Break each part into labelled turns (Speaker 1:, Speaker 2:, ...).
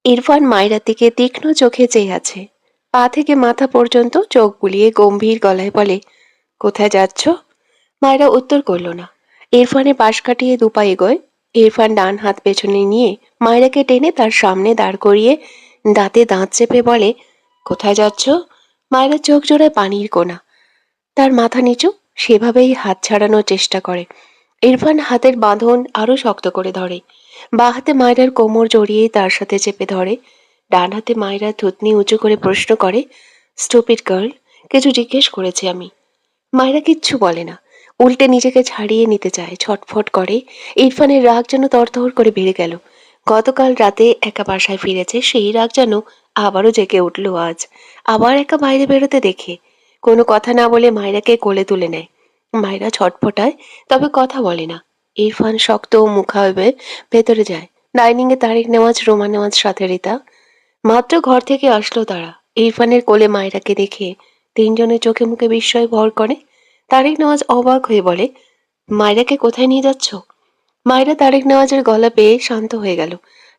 Speaker 1: ইরফান মায়রার দিকে তীক্ষ্ণ চোখে চেয়ে আছে। পা থেকে মাথা পর্যন্ত চোখ বুলিয়ে গম্ভীর গলায় বলে, কোথায় যাচ্ছ? মায়রা উত্তর করল না। ইরফানের পাশ কাটিয়ে দুপা এগোয়। ইরফান ডান হাত পেছনে নিয়ে মায়রাকে টেনে তার সামনে দাঁড় করিয়ে দাঁতে দাঁত চেপে বলে, কোথায় যাচ্ছ? মায়রার চোখ জোড়ায় পানির কোনা। তার মাথা নিচু, সেভাবেই হাত ছাড়ানোর চেষ্টা করে। ইরফান হাতের বাঁধন আরো শক্ত করে ধরে। বাঁ হাতে মায়রার কোমর জড়িয়ে তার সাথে চেপে ধরে। ডান হাতে মায়রা থুতনি উঁচু করে প্রশ্ন করে, স্টুপিড গার্ল, কিছু জিজ্ঞেস করেছি আমি। মায়রা কিচ্ছু বলে না, উল্টে নিজেকে ছাড়িয়ে নিতে চায়, ছটফট করে। ইরফানের রাগ যেন তরতর করে বেড়ে গেল। গতকাল রাতে একা বাসায় ফিরেছে, সেই রাগ যেন আবারও জেগে উঠল আজ। আবার একা বাইরে বেরোতে দেখে কোনো কথা না বলে মায়রাকে কোলে তুলে নেয়। মায়রা ছটফটায়, তবে কথা বলে না। ইরফান শক্ত মুখাবে ভেতরে যায়। ডাইনিং এ তারিক নেওয়াজ, রোমা নেওয়াজ, সাথে রিতা। মাত্র ঘর থেকে আসলো তারা। ইরফানের কোলে মায়রাকে দেখে তিনজনের চোখে মুখে বিস্ময় ভর করে। তারিক নেওয়াজ অবাক হয়ে বলে, মায়রাকে কোথায় নিয়ে যাচ্ছ? মায়রা তারিক নেওয়াজের গলা পেয়ে শান্ত হয়ে গেল।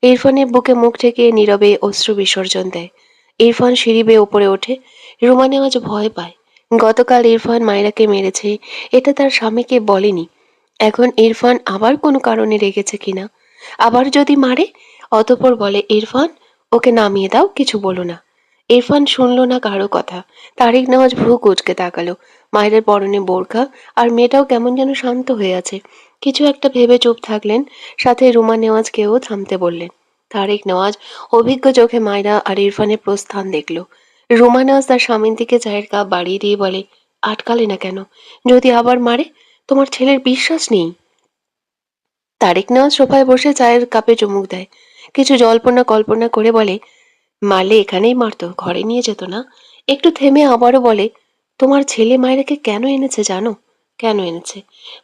Speaker 1: ইরফানের বুকে মুখ ঠেকিয়ে নীরবে অশ্রু বিসর্জন দেয়। ইরফান সিঁড়ি বেয়ে উপরে ওঠে। রুমা নেওয়াজ ভয় পায়। গতকাল ইরফান মায়রাকে মেরেছে, এটা তার স্বামীকে বলেনি। এখন ইরফান আবার কোনো কারণে রেগেছে কিনা, আবার যদি মারে। অতঃপর বলে, ইরফান, ওকে নামিয়ে দাও, কিছু বলো না। ইরফান শুনল না কারো কথা। তারিক নেওয়াজ ভ্রু কুঁচকে তাকালো। মায়ের পরনে বোরখা, আর মেয়েটাও কেমন যেন শান্ত হয়ে আছে। কিছু একটা ভেবে চুপ থাকলেন। সাথে রুমা নেওয়াজকেও থামতে বললেন। তারিক নেওয়াজ অভিজ্ঞ চোখে মায়রা আর ইরফানের প্রস্থান দেখল। রুমা নেওয়াজ তার স্বামীর দিকে চায়ের কাপ বাড়িয়ে দিয়ে বলে, আটকালে না কেন? যদি আবার মারে? তোমার ছেলের বিশ্বাস নেই? তারিক নেওয়াজ সোফায় বসে চায়ের কাপে চুমুক দেয়। কিছু জল্পনা কল্পনা করে বলে, মারলে এখানেই মারতো, ঘরে নিয়ে যেত না। একটু থেমে আবারও বলে, তোমার ছেলে মায়রাকে কেন এনেছে জানো? কেন এনেছে?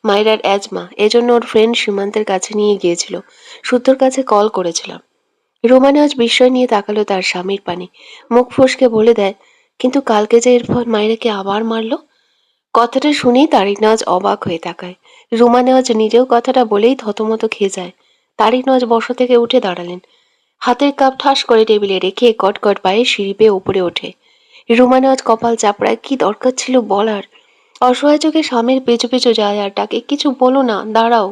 Speaker 1: মায়রার অ্যাজমা, এজন্য ওর ফ্রেন্ড সীমান্তের কাছে নিয়ে গিয়েছিল। শুদ্ধর কাছে কল করেছিলাম। রোমানে আজ বিস্ময় নিয়ে তাকালো তার স্বামীর পানে। মুখ ফসকে বলে দেয়, কিন্তু কালকে যে এরপর মায়রাকে আবার মারলো। কথাটা শুনেই তারিক নেওয়াজ অবাক হয়ে তাকায়। রুমা নেওয়াজ নিজেও কথাটা বলেই থতমত খেয়ে যায়। তারিক নেওয়াজ বসা থেকে উঠে দাঁড়ালেন। হাতের কাপ ঠাস করে টেবিলে রেখে কটকট পায়ে সিঁড়ি বেয়ে উপরে ওঠে। রুমা নেওয়াজ কপাল চাপড়ায়, কি দরকার ছিল বলার। অসহায় চোখে স্বামীর পেছু পেছু যায় আর ডাকে, কিছু বলো না, দাঁড়াও।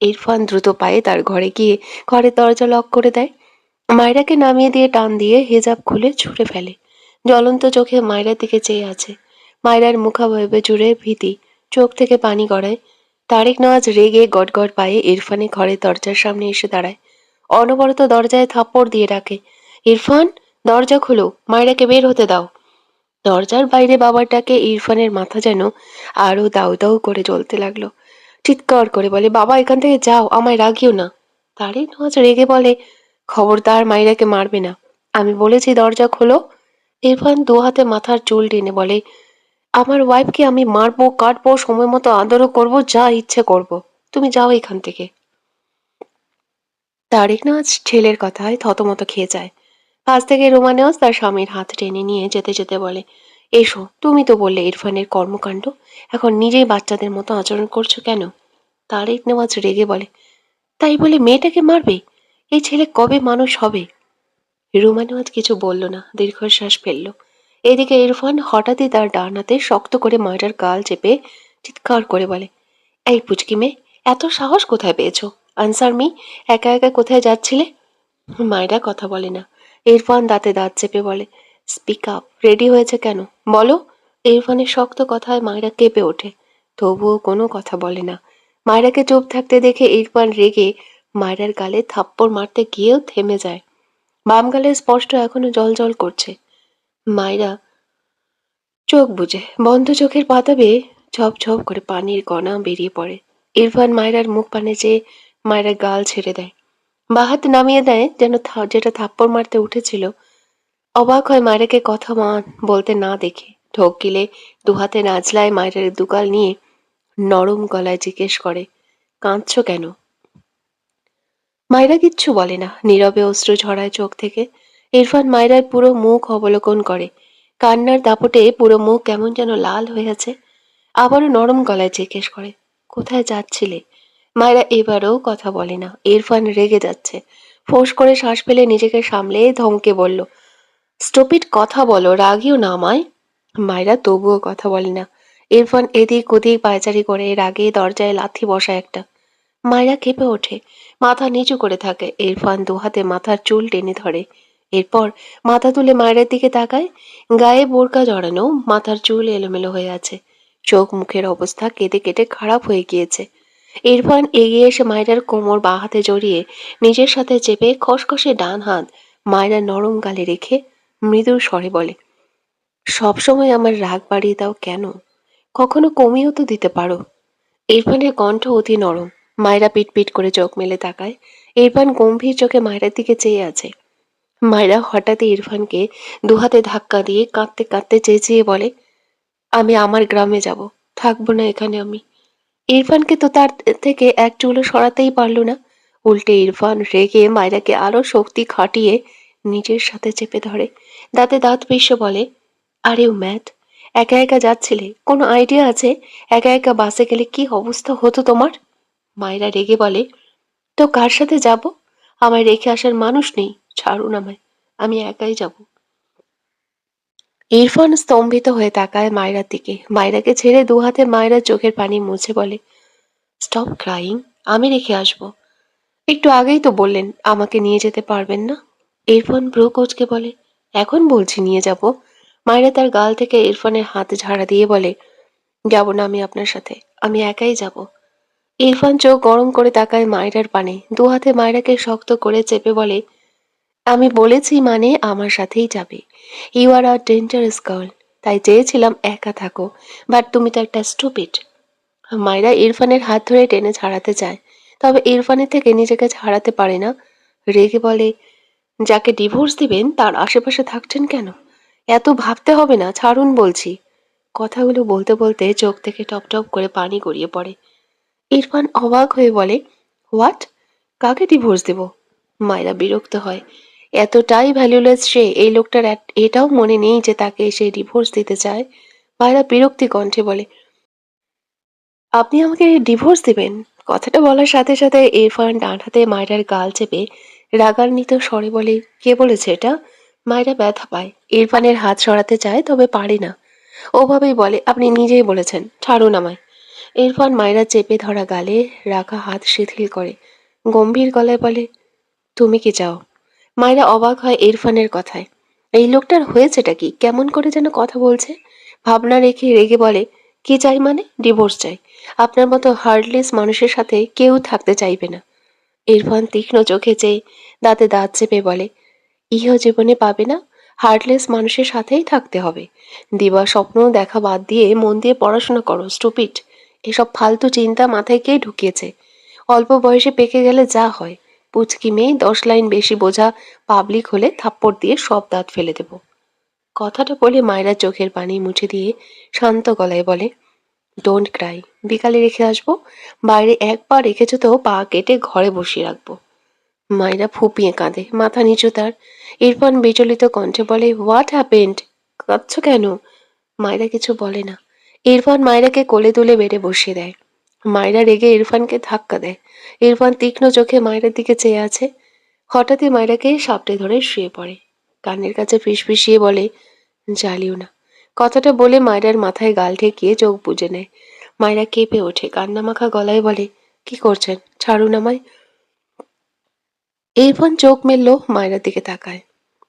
Speaker 1: ইরফান দ্রুত পায়ে তার ঘরে গিয়ে ঘরের দরজা লক করে দেয়। মায়রাকে নামিয়ে দিয়ে টান দিয়ে হেজাব খুলে ছুঁড়ে ফেলে। জ্বলন্ত চোখে মায়রার দিকে চেয়ে আছে। মায়রার মুখাবয়বে জুড়ে ভীতি, চোখ থেকে পানি গড়ায়। তারিক নওয়াজ রেগে গটগট পায়ে ইরফানের ঘরের দরজার সামনে এসে দাঁড়ায়। অনবরত দরজায় থাপ্পড় দিয়ে ডাকে, ইরফান, দরজা খোলো, মায়রাকে বের হতে দাও। দরজার বাইরে বাবার ডাকে ইরফানের মাথা যেন আরো দাউ দাউ করে জ্বলতে লাগলো। চিৎকার করে বলে, বাবা, এখান থেকে যাও, আমায় রাগিও না। তারিক নওয়াজ রেগে বলে, খবরদার মাইরাকে মারবে না, আমি বলেছি দরজা খোলো। ইরফান দু হাতে মাথার চুল টেনে বলে, আমার ওয়াইফকে আমি মারবো, কাটবো, সময় মতো আদরও করবো, যা ইচ্ছে করব। তুমি যাও এখান থেকে। তারিক নওয়াজ ছেলের কথায় থতমত খেয়ে যায়। পাশ থেকে রোমা নেওয়াজ তার স্বামীর হাত টেনে নিয়ে যেতে যেতে বলে, এসো, তুমি তো বললে ইরফানের কর্মকাণ্ড, এখন নিজেই বাচ্চাদের মতো আচরণ করছো কেন? তারিক নেওয়াজ রেগে বলে, তাই বলে মেয়েটাকে মারবে? এই ছেলে কবে মানুষ হবে? রুমা নেওয়াজ কিছু বলল না, দীর্ঘশ্বাস ফেলল। এদিকে ইরফান হঠাৎই তার ডান হাতে শক্ত করে মায়ের গাল চেপে চিৎকার করে বলে, এই পুচকি মেয়ে, এত সাহস কোথায় পেয়েছো? আনসার মি, একা একা কোথায় যাচ্ছিলে? মায়েরা কথা বলে না। ইরফান দাঁতে দাঁত চেপে বলে, স্পিক আপ, রেডি হয়েছে কেন বলো। ইরফানের শক্ত কথায় মায়েরা কেঁপে ওঠে, তবুও কোনো কথা বলে না। মায়েরাকে চুপ থাকতে দেখে ইরফান রেগে মায়েরার গালে থাপ্পড় মারতে গিয়েও থেমে যায়। বাম গালে স্পষ্ট এখনো জল করছে। মায়েরা চোখ বুজে, বন্ধ চোখের পাতা বেয়ে ঝপ ঝপ করে পানির কণা বেরিয়ে পড়ে। ইরফান মায়েরার মুখ পানে চেয়ে মায়েরার গাল ছেড়ে দেয়। বাহাত নামিয়ে দেয়, যেন যেটা থাপ্পড় মারতে উঠেছিল। অবাক হয় মায়েরাকে কথা বলতে না দেখে। ঢোক গিলে দুহাতে নাজলায় মায়েরার দুগাল নিয়ে নরম গলায় জিজ্ঞেস করে, কাঁদছো কেন? মায়েরা কিচ্ছু বলে না, নীরবে অশ্রু ঝরায় চোখ থেকে। ইরফান মায়েরার পুরো মুখ অবলোকন করে। কান্নার দাপটে পুরো মুখ কেমন যেন লাল হয়ে আছে। আবারও নরম গলায় জিজ্ঞেস করে, কোথায় যাচ্ছিলে? মায়েরা এবারও কথা বলে না। ইরফান রেগে যাচ্ছে। ফোঁস করে শ্বাস ফেলে নিজেকে সামলে ধমকে বলল, স্টুপিড, কথা বলো, রাগিও না আমায়। মায়েরা তবুও কথা বলে না। ইরফান এদিক ওদিক পায়চারি করে রাগে দরজায় লাথি বসায় একটা। মায়েরা কেঁপে ওঠে, মাথা নিচু করে থাকে। ইরফান দুহাতে মাথার চুল টেনে ধরে। এরপর মাথা তুলে মায়ের দিকে তাকায়। গায়ে বোরকা জড়ানো, মাথার চুল এলোমেলো হয়ে আছে। চোখ মুখের অবস্থা কেটে কেটে খারাপ হয়ে গিয়েছে। ইরফান এগিয়ে এসে মায়েরার কোমর বাঁ হাতে জড়িয়ে নিজের সাথে চেপে খসখসে ডান হাত মায়েরার নরম গালে রেখে মৃদু স্বরে বলে, সবসময় আমার রাগ বাড়িয়ে দাও কেন? কখনো কমিয়েও তো দিতে পারো। ইরফানের কণ্ঠ অতি নরম। মায়েরা পিটপিট করে চোখ মেলে তাকায়। ইরফান গম্ভীর চোখে মায়েরার দিকে চেয়ে আছে। মায়েরা হঠাৎই ইরফানকে দুহাতে ধাক্কা দিয়ে কাঁদতে কাঁদতে চেঁচিয়ে বলে, আমি আমার গ্রামে যাব, থাকবো না এখানে আমি। ইরফানকে তো তার থেকে এক চুলও সরাতেই পারল না। উল্টে ইরফান রেগে মায়রাকে আরো শক্তি খাটিয়ে নিজের সাথে চেপে ধরে। দাঁতে দাঁত পিষে বলে, আরে ও ম্যাড, একা একা যাচ্ছিলে, কোনো আইডিয়া আছে একা একা বাসে গেলে কি অবস্থা হতো তোমার? মায়েরা রেগে বলে, তো কার সাথে যাব? আমায় রেখে আসার মানুষ নেই, ছাড়ুন আমায়, আমি একাই যাব। ইরফান স্তম্ভিত হয়ে তাকায় মায়রার দিকে। মায়রাকে ছেড়ে দুহাতে মায়রার চোখের পানি মুছে বলে, স্টপ ক্রাইং, আমি রেখে আসবো। একটু আগেই তো বললেন আমাকে নিয়ে যেতে পারবেন না। ইরফান ভ্রু কুঁচকে বলে, এখন বলছি নিয়ে যাব। মায়েরা তার গাল থেকে ইরফানের হাত ঝাড়া দিয়ে বলে, যাব না আমি আপনার সাথে, আমি একাই যাব। ইরফান চোখ গরম করে তাকায় মায়রার পানে, দু হাতে মায়রাকে শক্ত করে চেপে বলে, আমি বলেছি মানে আমার সাথেই যাবে। You are a dangerous girl, তাই চেয়েছিলাম একা থাকো, বাট তুমি তো একটা স্টুপিড। মায়েরা ইরফানের হাত ধরে টেনে ছাড়াতে চায়, তবে ইরফানের থেকে নিজেকে ছাড়াতে পারে না। রেগে বলে, যাকে ডিভোর্স দিবেন তার আশেপাশে থাকছেন কেন? এত ভাবতে হবে না, ছাড়ুন বলছি। কথাগুলো বলতে বলতে চোখ থেকে টপ টপ করে পানি গড়িয়ে পড়ে। ইরফান অবাক হয়ে বলে, হোয়াট? কাকে ডিভোর্স দেব? মায়েরা বিরক্ত হয়। এতটাই ভ্যালুলেস সে, এই লোকটার এটাও মনে নেই যে তাকে সে ডিভোর্স দিতে চায়। মায়েরা বিরক্তি কণ্ঠে বলে, আপনি আমাকে ডিভোর্স দিবেন? কথাটা বলার সাথে সাথে ইরফান ডান হাতে মায়রার গাল চেপে রাগান্বিত স্বরে বলে, কে বলেছে এটা? মায়রা ব্যথা পায়। ইরফানের হাত সরাতে চায় তবে পারে না। ওভাবেই বলে, আপনি নিজেই বলেছেন, ছাড়ুন আমায়। ইরফান মায়রা চেপে ধরা গালে রাখা হাত শিথিল করে গম্ভীর গলায় বলে, তুমি কি চাও? মায়রা অবাক হয় ইরফানের কথায়। এই লোকটার হয়েছেটা কি? কেমন করে যেন কথা বলছে। ভাবনা রেখে রেগে বলে, কি চাই মানে? ডিভোর্স চাই। আপনার মতো হার্টলেস মানুষের সাথে কেউ থাকতে চাইবে না। ইরফান তীক্ষ্ণ চোখে চেয়ে দাঁতে দাঁত চেপে বলে, ইহ জীবনে পাবে না, হার্টলেস মানুষের সাথেই থাকতে হবে। দিবা স্বপ্ন দেখা বাদ দিয়ে মন দিয়ে পড়াশোনা করো, স্টুপিড। এসব ফালতু চিন্তা মাথায় কে ঢুকিয়েছে? অল্প বয়সে পেকে গেলে যা হয়, পুচকি মেয়ে 10 লাইন বেশি বোঝা পাবলিক হলে থাপ্পড় দিয়ে সব দাঁত ফেলে দেব। কথাটা বলে মায়েরা চোখের পানি মুছে দিয়ে শান্ত গলায় বলে, ডোন্ট ক্রাই, বিকালে রেখে আসবো। বাইরে এক পা রেখেছো তো পা কেটে ঘরে বসিয়ে রাখবো। মায়েরা ফুপিয়ে কাঁদে, মাথা নিচু তার। ইরফান বিচলিত কণ্ঠে বলে, হোয়াট হ্যাপেন্ড? কাঁদছো কেন? মায়েরা কিছু বলে না। ইরফান মায়েরাকে কোলে তুলে বেডে বসিয়ে দেয়। মায়েরা রেগে ইরফানকে ধাক্কা দেয়। ইরফান তীক্ষ্ণ চোখে মায়েরার দিকে চেয়ে আছে। হঠাৎই মায়েরাকে সাপটে ধরে শুয়ে পড়ে। কানের কাছে ফিসফিসিয়ে বলে, জ্বালিও না। কথাটা বলে মায়েরার মাথায় গাল ঠেকিয়ে চোখ বুজে নেয়। মায়েরা কেঁপে ওঠে, কান্নামাখা গলায় বলে, কি করছেন, ছাড়ুন আমায়। ইরফান চোখ মেলল, মায়েরার দিকে তাকায়।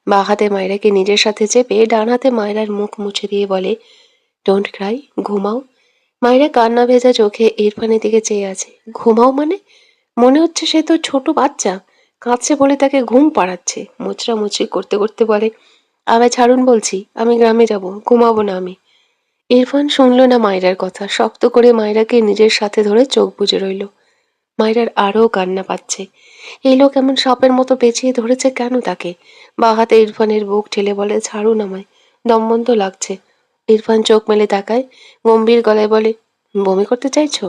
Speaker 1: বাঁ হাতে মায়েরাকে নিজের সাথে চেপে ডান হাতে মায়েরার মুখ মুছে দিয়ে বলে, ডোন্ট ক্রাই, ঘুমাও। মায়েরা কান্না ভেজা চোখে ইরফানের দিকে চেয়ে আছে। ঘুমাও মানে? মনে হচ্ছে সে তো ছোট বাচ্চা, কাঁদছে বলে তাকে ঘুম পাড়াচ্ছে। মোচড়ামুচড়ি করতে করতে বলে, আমায় ছাড়ুন বলছি, আমি গ্রামে যাব, ঘুমাবো না আমি। ইরফান শুনল না মায়রার কথা, শক্ত করে মায়রাকে নিজের সাথে ধরে চোখ বুজে রইল। মায়রার আরও কান্না পাচ্ছে। এই লোক এমন সাপের মতো পেঁচিয়ে ধরেছে কেন তাকে? বাঁ হাতে ইরফানের বুক ঠেলে বলে, ছাড়ুন আমায়, দম বন্ধ লাগছে। ইরফান চোখ মেলে তাকায়, গম্ভীর গলায় বলে, বমি করতে চাইছো?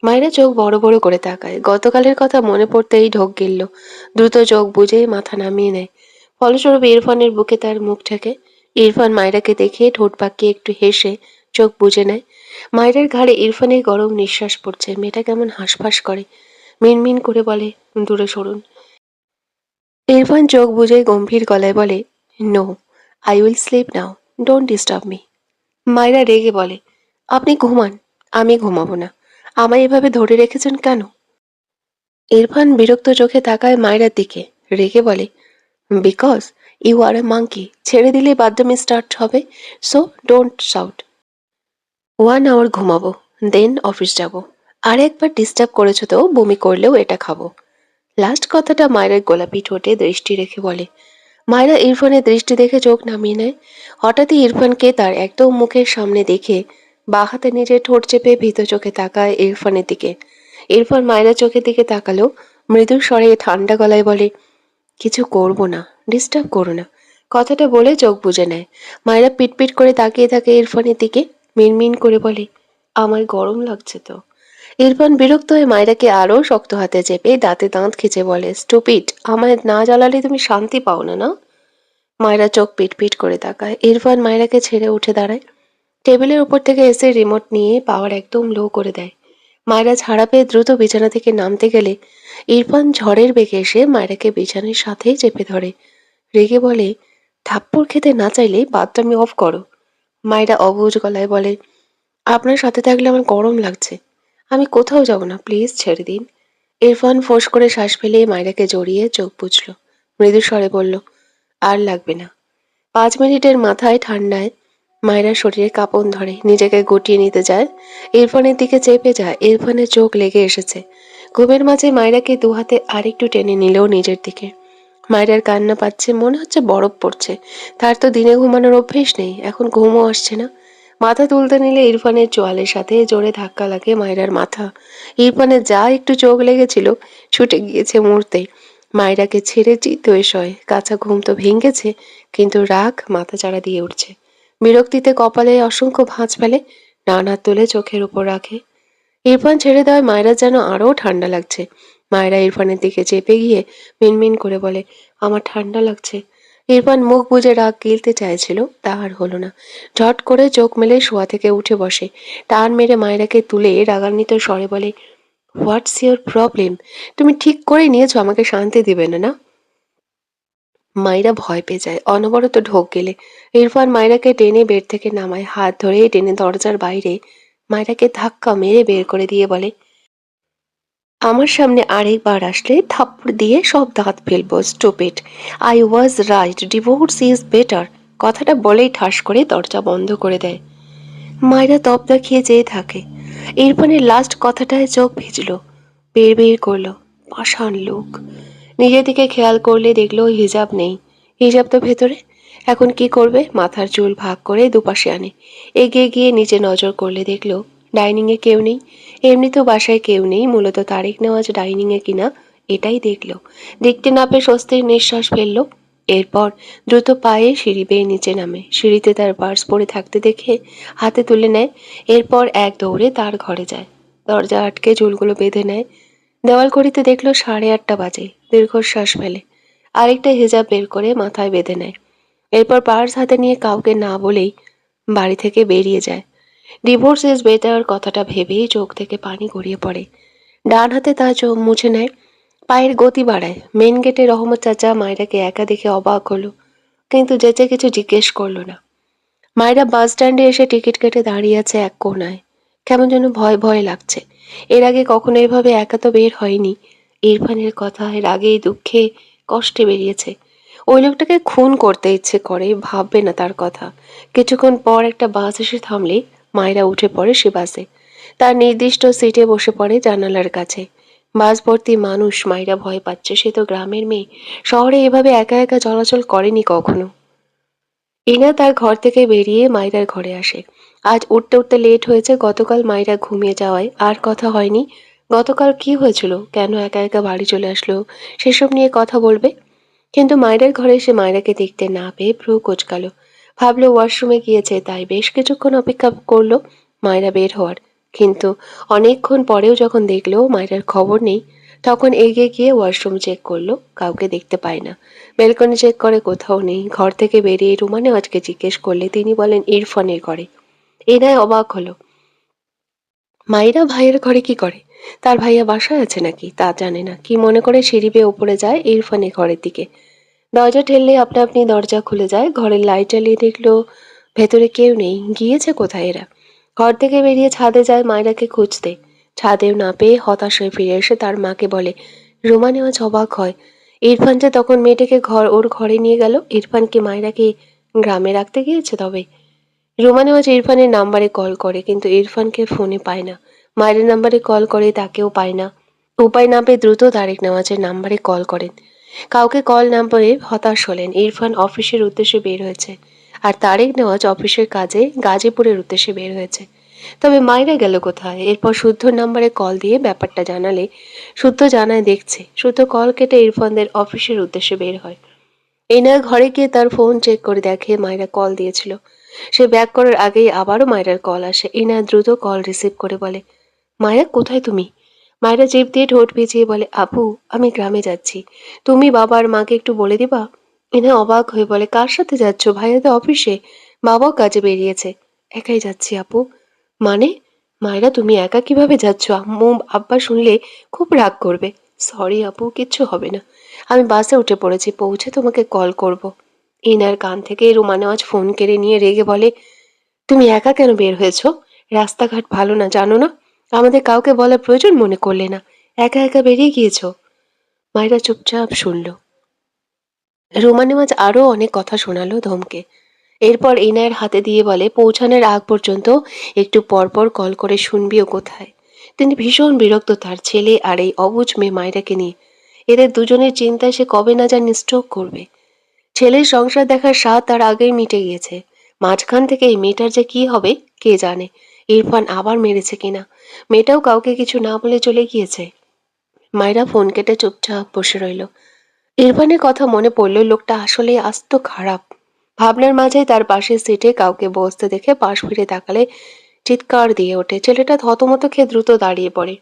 Speaker 1: মায়েরা চোখ বড় বড় করে তাকায়। গতকালের কথা মনে পড়তেই ঢোক গিলল। দ্রুত চোখ বুজে মাথা নামিয়ে নেয়। ফলস্বরূপ ইরফানের বুকে তার মুখ ঠেকে। ইরফান মায়রাকে দেখে ঠোঁট পাকিয়ে একটু হেসে চোখ বুজে নেয়। মায়রার ঘাড়ে ইরফানের গরম নিঃশ্বাস পড়ছে। মেয়েটা কেমন হাঁসফাঁস করে। মিনমিন করে বলে, দূরে সরুন। ইরফান চোখ বুজে গম্ভীর গলায় বলে, no, I will sleep now, don't disturb me. Mayera রেগে বলে, আপনি ঘুমান, আমি ঘুমাবো না। আমায় এভাবে ধরে রেখেছেন কেন? ইরফান বিরক্ত চোখে তাকায় মায়েরার দিকে, রেগে বলে, because you are a monkey, ছেড়ে দিলেই বাথরুমে স্টার্ট হবে, সো ডোন্ট শাউট। 1 আওয়ার ঘুমাবো, দেন অফিস যাব। আর একবার ডিস্টার্ব করেছো তো বমি করলেও এটা খাবো। লাস্ট কথাটা মায়ের গোলাপি ঠোঁটে দৃষ্টি রেখে বলে। মায়েরা ইরফানের দৃষ্টি দেখে চোখ নামিয়ে নেয়। হঠাৎই ইরফানকে তার একদম মুখের সামনে দেখে বাঁ হাতে নিজের ঠোঁট চেপে ভীত চোখে তাকায় ইরফানের দিকে। ইরফান মায়েরা চোখের দিকে তাকালো, মৃদু স্বরে ঠান্ডা গলায় বলে, কিছু করব না, ডিস্টার্ব করো না। কথাটা বলে চোখ বুজে নেয়। মায়েরা পিটপিট করে তাকিয়ে থাকে ইরফানের দিকে, মিনমিন করে বলে, আমার গরম লাগছে তো। ইরফান বিরক্ত হয়ে মায়েরাকে আরো শক্ত হাতে চেপে দাঁতে দাঁত খিচে বলে, স্টুপিড, আমায় না জ্বালালে তুমি শান্তি পাও না, না? মায়েরা চোখ পিটপিট করে তাকায়। ইরফান মায়েরাকে ছেড়ে উঠে দাঁড়ায়। টেবিলের উপর থেকে এসে রিমোট নিয়ে পাওয়ার একদম লো করে দেয়। মায়েরা ছাড়া পেয়ে দ্রুত বিছানা থেকে নামতে গেলে ইরফান ঝড়ের বেগে এসে মায়েরাকে বিছানার সাথেই চেপে ধরে। রেগে বলে, থাপ্পড় খেতে না চাইলে বাথরুমে অফ করো। মায়েরা অবুঝ গলায় বলে, আপনার সাথে থাকলে আমার গরম লাগছে, আমি কোথাও যাব না, প্লিজ ছেড়ে দিন। ইরফান ফোঁস করে শ্বাস ফেলে মায়েরাকে জড়িয়ে চোখ বুঝল, মৃদু স্বরে বলল, আর লাগবে না। 5 মিনিটের মাথায় ঠান্ডায় মায়েরার শরীরে কাঁপন ধরে, নিজেকে গুটিয়ে নিতে যায়, ইরফানের দিকে চেপে যায়। ইরফানের চোখ লেগে এসেছে। ঘুমের মাঝে মায়েরাকে দুহাতে আরেকটু টেনে নিলেও নিজের দিকে। মায়েরার কান্না পাচ্ছে, মনে হচ্ছে বরফ পড়ছে। তার তো দিনে ঘুমানোর অভ্যেস নেই, এখন ঘুমও আসছে না। মাথা তুলতে নিলে ইরফানের চোয়ালের সাথে জোরে ধাক্কা লাগে মায়েরার মাথা। ইরফানের যা একটু চোখ লেগেছিল ছুটে গিয়েছে মুহূর্তেই। মায়েরাকে ছেড়ে চিত হয়ে শয়। কাঁচা ঘুম তো ভেঙেছে, কিন্তু রাগ মাথাচাড়া দিয়ে উঠছে। বিরক্তিতে কপালে অসংখ্য ভাঁজ ফেলে, ডান হাত তুলে চোখের উপর রাখে। ইরফান ছেড়ে দেওয়ায় মায়েরা যেন আরও ঠান্ডা লাগছে। মায়েরা ইরফানের দিকে চেপে গিয়ে মিনমিন করে বলে, আমার ঠান্ডা লাগছে। ইরফান মুখ বুজে রাগ গিলতে চাইছিল, তা আর হলো না। ঝট করে চোখ মেলে শোয়া থেকে উঠে বসে, টান মেরে মায়েরাকে তুলে রাগান্বিত স্বরে বলে, হোয়াটস ইয়োর প্রবলেম? তুমি ঠিক করে নিয়েছো আমাকে শান্তি দিবে না, না? মায়েরা ভয় পেয়ে যায়, অনবরত ঢোক গেলে। ইরফান মায়েরাকে টেনে বেড থেকে নামায়, হাত ধরে টেনে দরজার বাইরে মায়েরাকে ধাক্কা মেরে বের করে দিয়ে বলে, আমার সামনে আরেকবার আসলে থাপ্পড় দিয়ে সব দাঁত ফেলবো, stupid. I was right, divorce is better. কথাটা বলেই ঠাস করে দরজা বন্ধ করে দেয়। মায়েরা তপ্তা খেয়ে যেয়ে থাকে। ইরফানের লাস্ট কথাটায় চোখ ভিজল। বের বের করলো, পাষাণ লোক। নিজের দিকে খেয়াল করলে দেখলো হিজাব নেই। হিজাব তো ভেতরে। এখন কি করবে? মাথার চুল ভাগ করে দুপাশে আনে। এগিয়ে গিয়ে নিচে নজর করলে দেখলো ডাইনিংয়ে কেউ নেই। এমনিতেও বাসায় কেউ নেই, মূলত তারেক নেওয়াজ ডাইনিংয়ে কিনা এটাই দেখলো। দেখতে না পেয়ে স্বস্তির নিঃশ্বাস ফেললো। এরপর দ্রুত পায়ে সিঁড়ি বেয়ে নিচে নামে। সিঁড়িতে তার পার্স পড়ে থাকতে দেখে হাতে তুলে নেয়। এরপর এক দৌড়ে তার ঘরে যায়। দরজা আটকে চুলগুলো বেঁধে নেয়। দেওয়াল ঘড়িতে দেখলো 8:30 বাজে। দীর্ঘশ্বাস ফেলে আরেকটা হিজাব বের করে মাথায় বেঁধে নেয়। এরপর পার্স হাতে নিয়ে কাউকে না বলেই বাড়ি থেকে বেরিয়ে যায়। ডিভোর্স ইজ বেটার কথাটা ভেবেই চোখ থেকে পানি গড়িয়ে পড়ে। ডান হাতে তার চোখ মুছে নেয়, পায়ের গতি বাড়ায়। মেন গেটে রহমত চাচা মায়েরাকে একা দেখে অবাক হলো, কিন্তু যেচে কিছু জিজ্ঞেস করলো না। মায়েরা বাস স্ট্যান্ডে এসে টিকিট কেটে দাঁড়িয়ে আছে এক কোনায়। কেমন যেন ভয় ভয় লাগছে। এর আগে কখনো এভাবে একা তো বের হয়নি। ইরফানের কথায় রাগে দুঃখে কষ্টে বেরিয়েছে। ওই লোকটাকে খুন করতে ইচ্ছে করে, ভাববে না তার কথা। কিছুক্ষণ পর একটা বাস এসে থামলে মায়েরা উঠে পড়ে সে বাসে। তার নির্দিষ্ট সিটে বসে পড়ে জানালার কাছে। বাস ভর্তি মানুষ, মায়েরা ভয় পাচ্ছে। সে তো গ্রামের মেয়ে, শহরে এভাবে একা একা চলাচল করেনি কখনো। ইনা তার ঘর থেকে বেরিয়ে মায়রার ঘরে আসে। আজ উঠতে উঠতে লেট হয়েছে। গতকাল মায়রা ঘুমিয়ে যাওয়ায় আর কথা হয়নি। গতকাল কি হয়েছিল, কেন একা একা বাড়ি চলে আসলো, সেসব নিয়ে কথা বলবে। কিন্তু মায়রার ঘরে এসে মায়রাকে দেখতে না পেয়ে ভ্রু কোঁচকালো। ভাবলো ওয়াশরুমে গিয়েছে, তাই বেশ কিছুক্ষণ অপেক্ষা করলো মায়রা বের হওয়ার। কিন্তু অনেকক্ষণ পরেও যখন দেখলো মায়রার খবর নেই, তখন এগিয়ে গিয়ে ওয়াশরুম চেক করলো, কাউকে দেখতে পায় না। বেলকনি চেক করে, কোথাও নেই। ঘর থেকে বেরিয়ে রুমা নেওয়াজকে জিজ্ঞেস করলে তিনি বলেন ইরফানের ঘরে। এনায় অবাক হলো, মায়েরা ভাইয়ের ঘরে কি করে? তার ভাইয়া বাসায় আছে নাকি তা জানে না, কি মনে করে সিঁড়ি বেয়ে ওপরে যায় ইরফানের ঘরের দিকে। দরজা ঠেললে আপনা আপনি দরজা খুলে যায়, ঘরের লাইট জ্বালিয়ে দেখলো ভেতরে কেউ নেই। গিয়েছে কোথায় এরা? ঘর থেকে বেরিয়ে ছাদে যায় মায়রাকে খুঁজতে। ছাদেও না পেয়ে হতাশ হয়ে ফিরে এসে তার মাকে বলে। রোমা নেওয়াজ অবাক হয়। ইরফান যে তখন মেয়েটাকে ওর ঘরে নিয়ে গেল। ইরফান কি মায়রাকে গ্রামে রাখতে গিয়েছে তবে? রোমা নেওয়াজ ইরফানের নাম্বারে কল করে, কিন্তু ইরফানকে ফোনে পায় না। মায়ের নাম্বারে কল করে, তাকেও পায় না। উপায় না পেয়ে দ্রুত তারেক নেওয়াজের নাম্বারে কল করেন। কাউকে কল না পেয়ে হতাশ হলেন। ইরফান অফিসের উদ্দেশ্যে বের হয়েছে, আর তারেক নেওয়াজ অফিসের কাজে গাজীপুরের উদ্দেশ্যে বের হয়েছে। তবে মায়েরা গেল কোথায়? এরপর শুদ্ধর নাম্বারে কল দিয়ে ব্যাপারটা জানালে শুদ্ধ জানায় দেখছে। শুদ্ধ কল কেটে ইরফানদের অফিসের উদ্দেশ্যে বের হয়। এনার ঘরে গিয়ে তার ফোন চেক করে দেখে মায়েরা কল দিয়েছিল। সে ব্যাক করার আগেই আবারও মায়েরার কল আসে। ইনা দ্রুত কল রিসিভ করে বলে, মায়েরা কোথায় তুমি? মায়েরা জিভ দিয়ে ঠোঁট ভিজিয়ে বলে, আপু আমি গ্রামে যাচ্ছি, তুমি বাবা আর মাকে একটু বলে দিবা। ইনা অবাক হয়ে বলে, কার সাথে যাচ্ছ? ভাইয়া তো অফিসে, বাবাও কাজে বেরিয়েছে। একাই যাচ্ছি আপু। মানে? মায়েরা তুমি একা কিভাবে যাচ্ছ? আম্মু আব্বা শুনলে খুব রাগ করবে। সরি আপু, কিচ্ছু হবে না, আমি বাসে উঠে পড়েছি, পৌঁছে তোমাকে কল করব। ইনার কান থেকে রুমা নেওয়াজ ফোন কেড়ে নিয়ে রেগে বলে, তুমি একা কেন বের হয়েছ? রাস্তাঘাট ভালো না জানো না? আমাদের কাউকে বলার প্রয়োজন মনে করলে না, একা একা বেরিয়ে গিয়েছো। মায়েরা চুপচাপ শুনল। রুমা নেওয়াজ আরও অনেক কথা শোনালো ধমকে। এরপর ইনায়ের হাতে দিয়ে বলে, পৌঁছানোর আগ পর্যন্ত একটু পরপর কল করে শুনবিও কোথায়। তিনি ভীষণ বিরক্ত তার ছেলে আর এই অবুঝ মেয়ে মায়েরাকে নিয়ে। এদের দুজনের চিন্তায় সে কবে না জানি স্ট্রোক করবে। ছেলের সংসার দেখার স্বাদ তার আগেই মিটে গিয়েছে। মাঝখান থেকে এই মেয়েটার যে কি হবে কে জানে। ইরফান আবার মেরেছে কিনা। মেয়েটাও কাউকে কিছু না বলে চলে গিয়েছে। মায়েরা ফোন কেটে চুপচাপ বসে রইল। ইরফানের কথা মনে পড়ল, লোকটা আসলে আস্ত খারাপ। ভাবনার মাঝেই তার পাশের সিটে কাউকে বসতে দেখে পাশ ফিরে তাকালে চিৎকার দিয়ে ওঠে। ছেলেটা থতমত খেয়ে দ্রুত দাঁড়িয়ে পড়ে।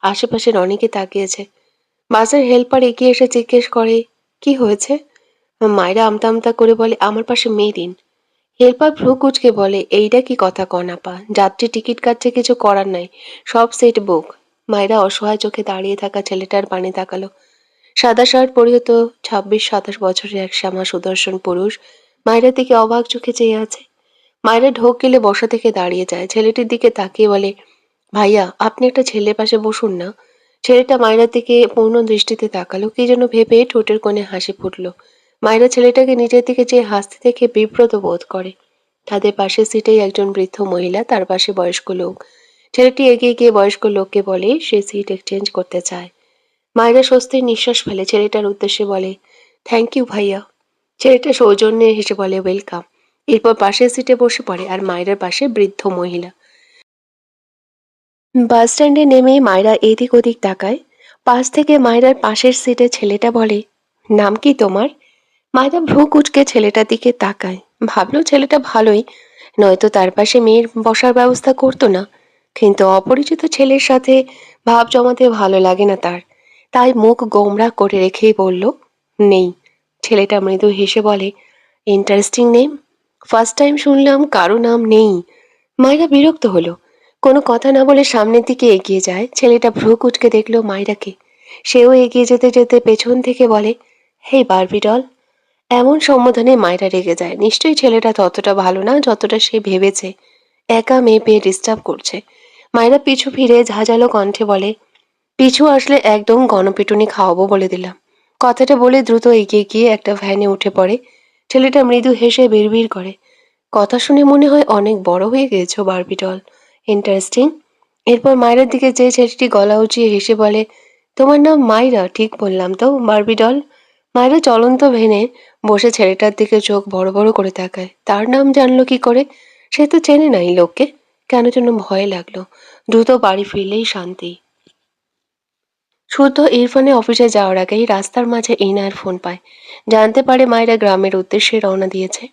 Speaker 1: আশেপাশের অনেকে তাকিয়েছে। বাসের হেল্পার এগিয়ে এসে জিজ্ঞেস করে, কি হয়েছে? মায়েরা আমতা আমতা করে বলে, আমার পাশে মেরিন। হেল্পার ভ্রু কুচকে বলে, এইটা কি কথা কন আপা, যাত্রী টিকিট কাটছে, কিছু করার নাই, সব সিট বুক। মায়েরা অসহায় চোখে দাঁড়িয়ে থাকা ছেলেটার পানে তাকালো। সাদা শার্ট পরিহিত 26-27 বছরের এক শ্যামা সুদর্শন পুরুষ মায়েরার দিকে অবাক চোখে চেয়ে আছে। মায়েরা ঢোক গেলে বসা থেকে দাঁড়িয়ে যায়, ছেলেটির দিকে তাকিয়ে বলে, ভাইয়া আপনি একটা ছেলের পাশে বসুন না। ছেলেটা মায়েরার দিকে পূর্ণ দৃষ্টিতে তাকালো, কি যেন ভেবে ঠোঁটের কোণে হাসি ফুটল। মায়েরা ছেলেটাকে নিজের দিকে চেয়ে হাসতে দেখে বিব্রত বোধ করে। তাদের পাশের সিটেই একজন বৃদ্ধ মহিলা, তার পাশে বয়স্ক লোক। ছেলেটি এগিয়ে গিয়ে বয়স্ক লোককে বলে সে সিট এক্সচেঞ্জ করতে চায়। মায়েরা স্বস্তির নিঃশ্বাস ফেলে ছেলেটার উদ্দেশ্যে বলে, থ্যাংক ইউ ভাইয়া। ছেলেটা সৌজন্যে হেসে বলে, ওয়েলকাম। এরপর পাশের সিটে বসে পড়ে, আর মায়েরার পাশে বৃদ্ধ মহিলা। বাস স্ট্যান্ডে নেমে মায়রা এদিক ওদিক তাকায়। পাশ থেকে মায়রার পাশের সিটে ছেলেটা বলে, নাম কি তোমার? মায়রা ভ্রু কুঁচকে ছেলেটার দিকে তাকায়। ভাবলো ছেলেটা ভালোই, নয়তো তার পাশে মেয়ের বসার ব্যবস্থা করতো না। কিন্তু অপরিচিত ছেলের সাথে ভাব জমাতে ভালো লাগে না তার। তাই মুখ গোমড়া করে রেখেই বলল, নেই। ছেলেটা মৃদু হেসে বলে, ইন্টারেস্টিং নেম, ফার্স্ট টাইম শুনলাম কারো নাম নেই। মায়রা বিরক্ত হলো, কোনো কথা না বলে সামনের দিকে এগিয়ে যায়। ছেলেটা ভ্রু কুঁচকে দেখলো মায়রাকে। সেও এগিয়ে যেতে যেতে পেছন থেকে বলে, হেই বারবি ডল। এমন সম্বোধনে মায়রা রেগে যায়। নিশ্চয়ই ছেলেটা ততটা ভালো না যতটা সে ভেবেছে। একা মেয়ে পেয়ে ডিস্টার্ব করছে। মায়রা পিছু ফিরে ঝাঁঝালো কণ্ঠে বলে, পিছু আসলে একদম গণপিটুনি খাওয়াবো বলে দিলাম। কথাটা বলে দ্রুত এগিয়ে গিয়ে একটা ভ্যানে উঠে পড়ে। ছেলেটা মৃদু হেসে বিড়বিড় করে, কথা শুনে মনে হয় অনেক বড় হয়ে গিয়েছো বারবি ডল, ইন্টারেস্টিং। এরপর মায়ের দিকে যে ছেলেটি গলা উঁচিয়ে হেসে বলে, তোমার নাম মাইরা, ঠিক বললাম তো বারবি ডল? মায়েরা চলন্ত ভেনে বসে ছেলেটার দিকে চোখ বড় বড় করে তাকায়। তার নাম জানলো কি করে? সে তো চেনে না এই লোককে। কেন যেন ভয় লাগলো। দ্রুত বাড়ি ফিরলেই শান্তি। শুদ্ধ ইরফানের অফিসে যাওয়ার আগেই রাস্তার মাঝে ইনায়ের ফোন পায়। জানতে পারে মায়েরা গ্রামের উদ্দেশ্যে রওনা দিয়েছে।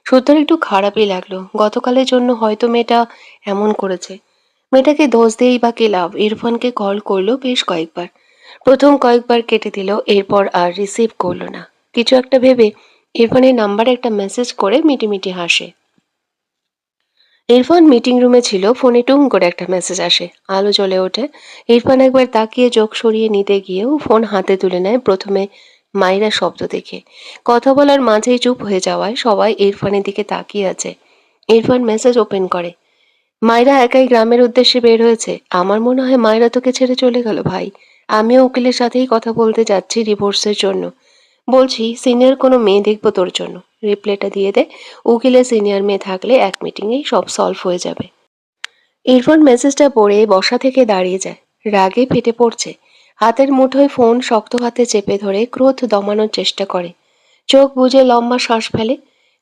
Speaker 1: শুদ্ধর একটু খারাপই লাগলো। গতকালের জন্য হয়তো মেয়েটা এমন করেছে। মেয়েটাকে দোষ দিয়েই বা কি লাভ? ইরফানকে কল করলো বেশ কয়েকবার। প্রথম কয়েকবার কেটে দিল, এরপর আর রিসিভ করলো না। কিছু একটা ভেবে ইরফানের নাম্বারে একটা মেসেজ করে মিটিমিটি হাসে। ইরফান মিটিং রুমে ছিল, ফোনে টুং করে একটা মেসেজ আসে। আলো জ্বলে ওঠে। ইরফান একবার তাকিয়ে চোখ সরিয়ে নিতে গিয়েও ফোন হাতে তুলে নেয়, প্রথমে মাইরা শব্দ দেখে। কথা বলার মাঝেই চুপ হয়ে যাওয়ায় সবাই ইরফানের দিকে তাকিয়ে আছে। ইরফান মেসেজ ওপেন করে। মাইরা একাই গ্রামের উদ্দেশ্যে বের হয়েছে। আমার মনে হয় মাইরা তোকে ছেড়ে চলে গেল ভাই। আমিও উকিলের সাথেই কথা বলতে যাচ্ছি ডিভোর্সের জন্য। বলছি সিনিয়র কোনো মেয়ে দেখবো তোর জন্য। রিপ্লাইটা দিয়ে দে। উকিলের সিনিয়র মেয়ে থাকলে এক মিটিংয়েই সব সলভ হয়ে যাবে। ইরফান মেসেজটা পড়ে বসা থেকে দাঁড়িয়ে যায়। রাগে ফেটে পড়ছে। হাতের মুঠোয় ফোন শক্ত হাতে চেপে ধরে ক্রোধ দমানোর চেষ্টা করে। চোখ বুজে লম্বা শ্বাস ফেলে।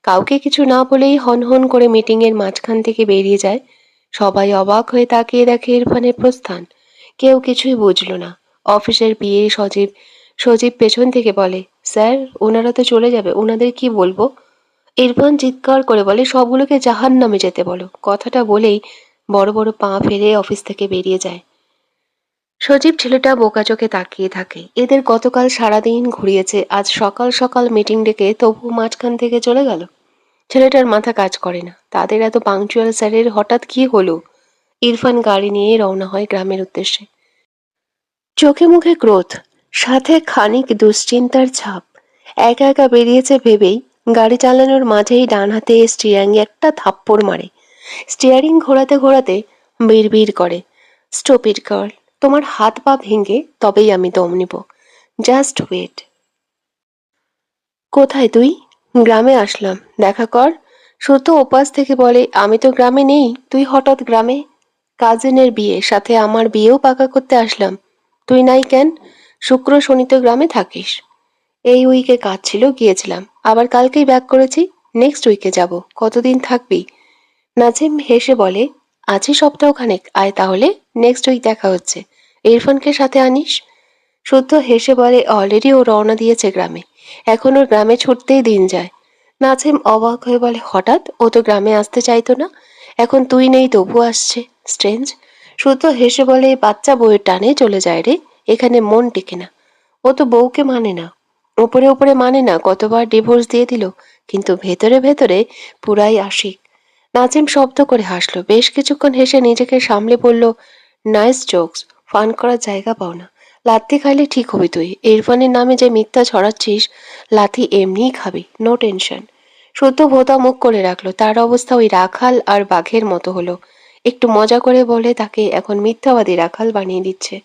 Speaker 1: কাউকে কিছু না বলেই হনহন করে মিটিংয়ের মাঝখান থেকে বেরিয়ে যায়। সবাই অবাক হয়ে তাকিয়ে দেখে ইরফানের প্রস্থান। কেউ কিছুই বুঝল না। অফিসের পিএ সজীব সজীব পেছন থেকে বলে, স্যার ওনারা তো চলে যাবে, ওনাদের কি বলবো? ইরফান চিৎকার করে বলে, সবগুলোকে জাহান্নামে যেতে বলো। কথাটা বলেই বড় বড় পা ফেলে অফিস থেকে বেরিয়ে যায়। সজীব ছেলেটা বোকা চোখে তাকিয়ে থাকে। এদের গতকাল সারাদিন ঘুরিয়েছে, আজ সকাল সকাল মিটিং ডেকে তবু মাঝখান থেকে চলে গেল। ছেলেটার মাথা কাজ করে না। তাদের এত পাংচুয়াল স্যারের হঠাৎ কি হলো? ইরফান গাড়ি নিয়ে রওনা হয় গ্রামের উদ্দেশ্যে। চোখে মুখে ক্রোধ, সাথে খানিক দুশ্চিন্তার ছাপ। একা একা বেরিয়েছে ভেবেই গাড়ি চালানোর মাঝেই ডান হাতে স্টিয়ারিংয়ে একটা থাপ্পড় মারে। স্টিয়ারিং ঘোরাতে ঘোরাতে বিড়বিড় করে, স্টুপিড গার্ল, তোমার হাত পা ভেঙে তবেই আমি দম নিব। Just wait. কোথায় তুই? গ্রামে আসলাম, দেখা কর। সত্য ওপাশ থেকে বলে, আমি তো গ্রামে নেই, তুই হঠাৎ গ্রামে? কাজিনের বিয়ে, সাথে আমার বিয়েও পাকা করতে আসলাম। তুই নাই কেন? শুক্র শনি তো গ্রামে থাকিস। এই উইকে কাজ ছিল, গিয়েছিলাম, আবার কালকেই ব্যাক করেছি। নেক্সট উইকে যাব। কতদিন থাকবি? নাজিম হেসে বলে, আছি সপ্তাহখানেক, আয় তাহলে। নেক্সট উইক দেখা হচ্ছে। ইরফানকে সাথে আনিস। শুদ্ধ হেসে বলে, অলরেডি ও রওনা দিয়েছে গ্রামে। এখন ওর গ্রামে ছুটতেই দিন যায়। নাজিম অবাক হয়ে বলে, হঠাৎ? ও তো গ্রামে আসতে চাইতো না, এখন তুই নেই তবু আসছে। স্ট্রেঞ্জ। শুদ্ধ হেসে বলে, বাচ্চা বউয়ের টানে চলে যায় রে, এখানে মন টেকে না। ও তো বউকে মানে না। ওপরে ওপরে মানে না, কতবার ডিভোর্স দিয়ে দিল, কিন্তু ভেতরে ভেতরে পুরাই আশিক। নাজিম শব্দ করে হাসলো। বেশ কিছুক্ষণ হেসে নিজেকে সামলে বলল, নাইস জোকস, ফান করার জায়গা পাও না। লাথি খাইলে ঠিক হবি তুই। ইরফানের নামে যে মিথ্যা ছড়াচ্ছিস, লাথি এমনিই খাবি, নো টেনশন। শুদ্ধ ভোতা মুখ করে রাখলো। তার অবস্থা ওই রাখাল আর বাঘের মতো হলো। একটু মজা করে বলে তাকে এখন মিথ্যাবাদী রাখাল বানিয়ে দিচ্ছে।